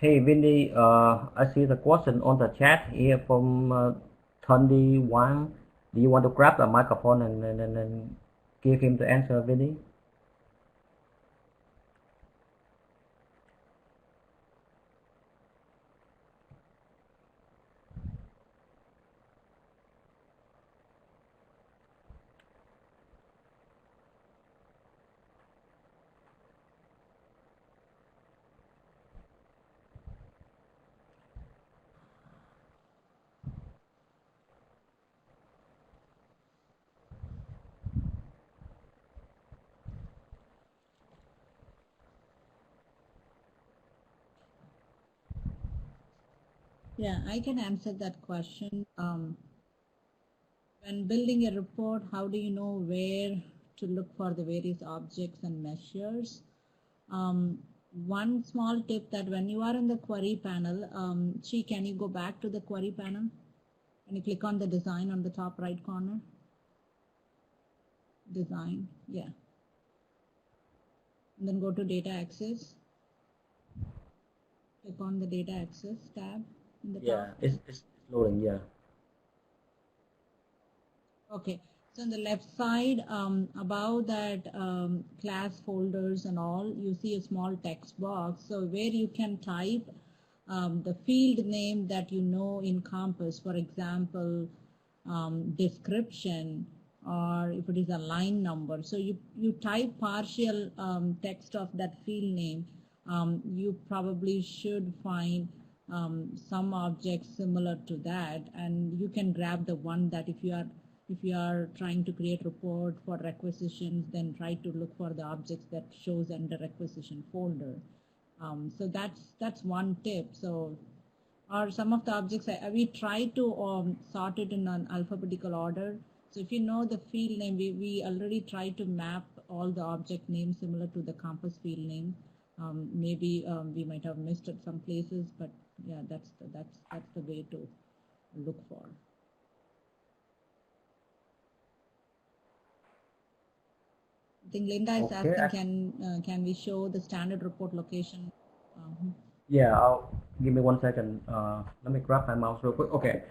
Hey Vinny, I see the question on the chat here from Tony Wang. Do you want to grab the microphone and give him the answer, Vinny? Yeah, I can answer that question. When building a report, how do you know where to look for the various objects and measures? One small tip that when you are in the query panel, Chi, can you go back to the query panel? And you click on the design on the top right corner. Design, yeah. And then go to data access. Click on the data access tab in the top. It's loading, yeah. Okay, so on the left side, above that class folders and all, you see a small text box. So where you can type the field name that you know in Compass, for example, description, or if it is a line number. So you type partial text of that field name, you probably should find some objects similar to that, and you can grab the one that if you are trying to create report for requisitions, then try to look for the objects that shows under requisition folder. So that's one tip. So, or some of the objects we try to sort it in an alphabetical order. So if you know the field name, we already try to map all the object names similar to the Compass field name. Maybe we might have missed it some places, but yeah, that's the way to look for. I think Linda is asking, can we show the standard report location? Yeah, give me 1 second. Let me grab my mouse real quick. Okay,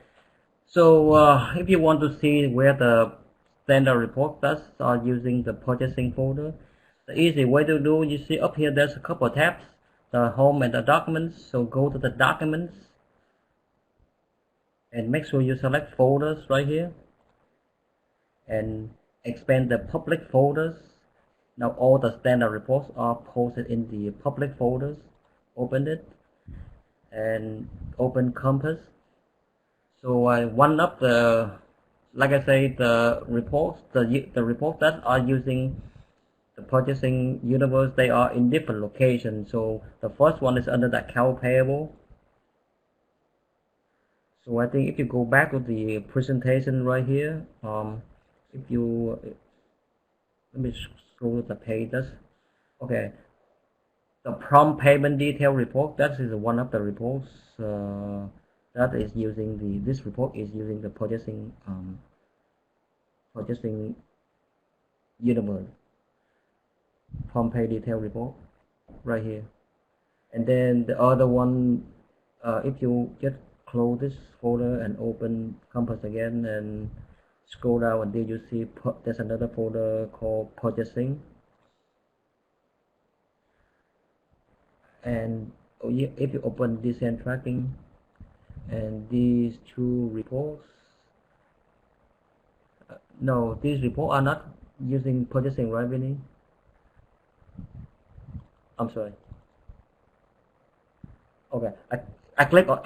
so if you want to see where the standard report does are using the purchasing folder, the easy way to do, you see up here there's a couple tabs, the home and the documents. So go to the documents and make sure you select folders right here and expand the public folders. Now all the standard reports are posted in the public folders. Open it and open Compass. So one of the, like I say, the reports, the reports that are using the purchasing universe, they are in different locations. So the first one is under the account payable. So I think if you go back to the presentation right here, if you let me scroll the pages. Okay, the prompt payment detail report, that is one of the reports that is using this report is using the purchasing universe prompt pay detail report right here. And then the other one, if you just close this folder and open Compass again and scroll down until you see there's another folder called purchasing. And if you open descent tracking and these two reports, no, these reports are not using purchasing revenue. I'm sorry. Okay, I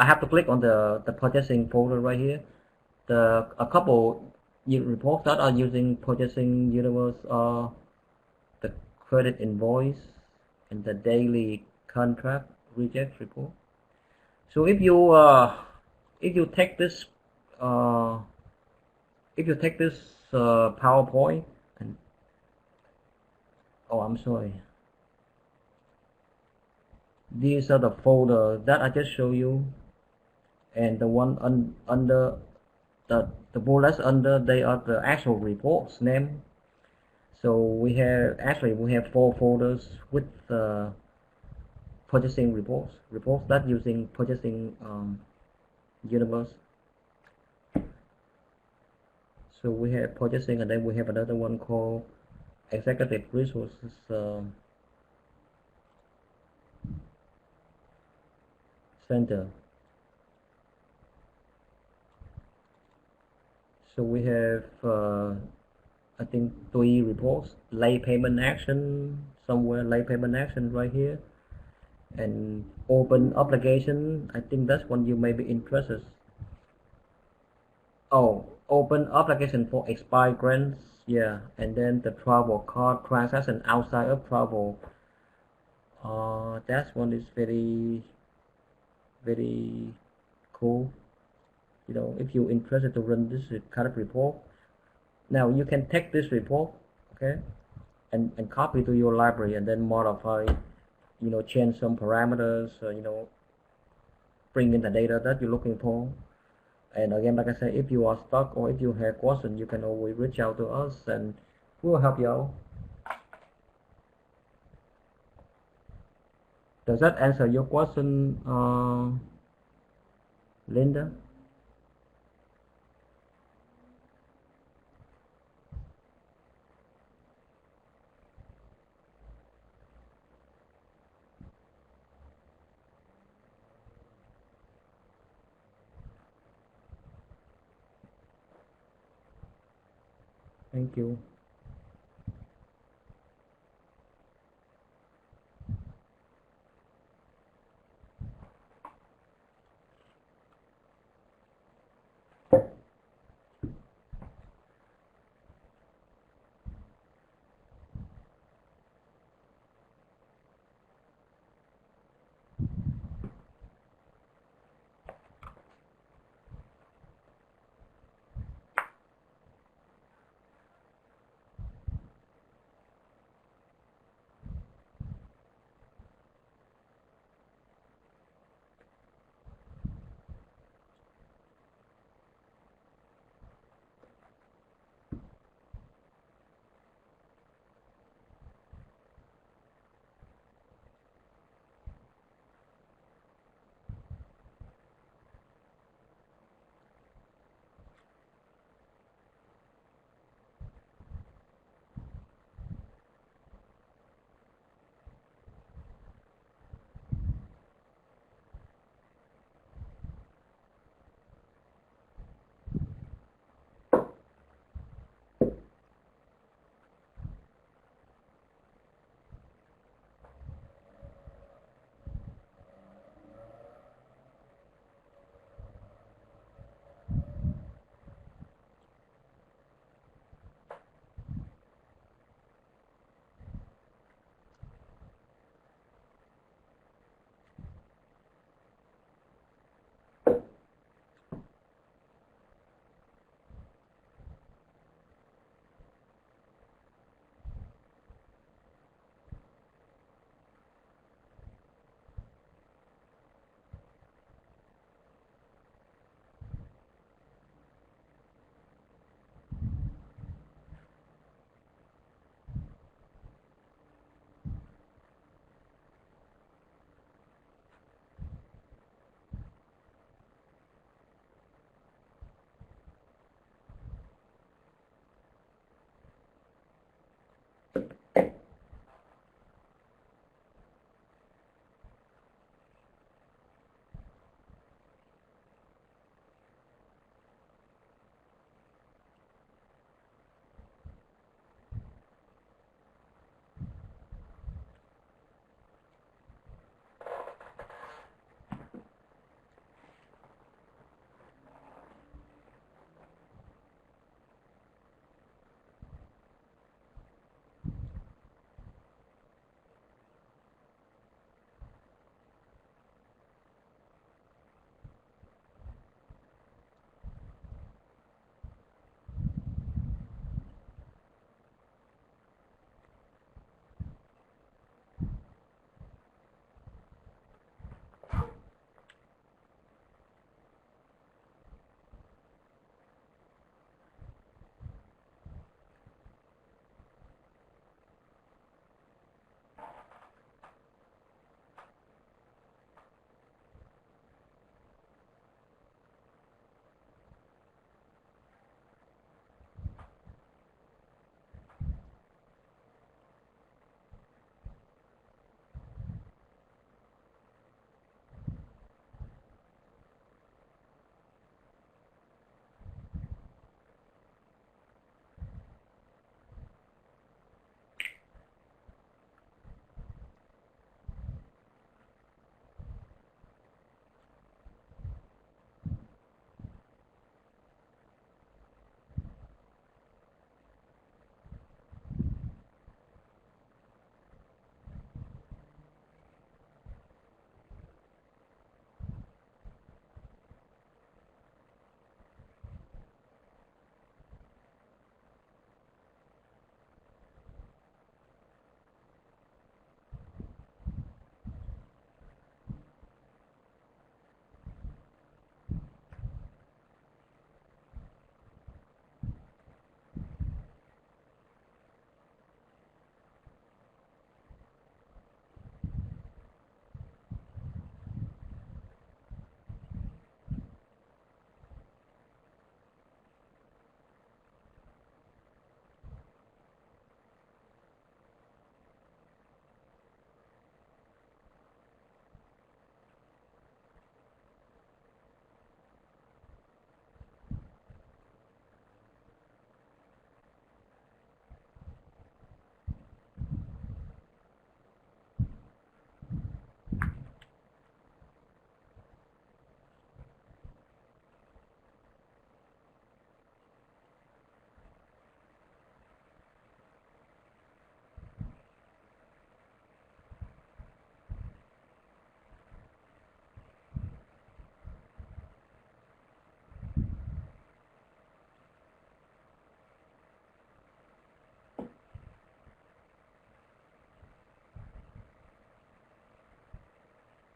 have to click on the purchasing folder right here. A couple reports that are using purchasing universe are the credit invoice and the daily contract reject report. So if you take this uh, PowerPoint and I'm sorry, these are the folder that I just showed you, and the one under the bullets under, they are the actual reports name. So we have 4 folders with purchasing reports that using purchasing universe. So we have purchasing, and then we have another one called executive resources center. So we have I think 3 reports: late payment action somewhere, late payment action right here, and open obligation. I think that's one you may be interested. Oh, open application for expired grants, yeah, and then the travel card transaction outside of travel. That one is very very cool. You know, if you're interested to run this kind of report, now you can take this report, okay, and copy to your library and then modify, you know, change some parameters, bring in the data that you're looking for. And again, like I said, if you are stuck or if you have questions, you can always reach out to us and we'll help you out. Does that answer your question, Linda? Thank you.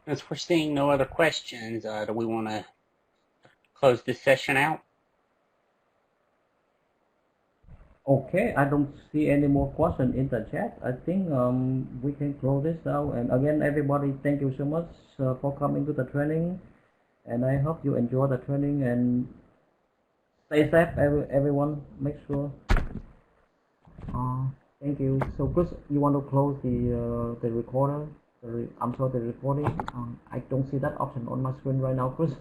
As we're seeing no other questions, do we want to close this session out? Okay, I don't see any more questions in the chat. I think we can close this out. And again, everybody, thank you so much for coming to the training. And I hope you enjoy the training and stay safe, everyone. Make sure. Thank you. So, Chris, you want to close the recorder? I'm sorry, the recording. I don't see that option on my screen right now, Chris.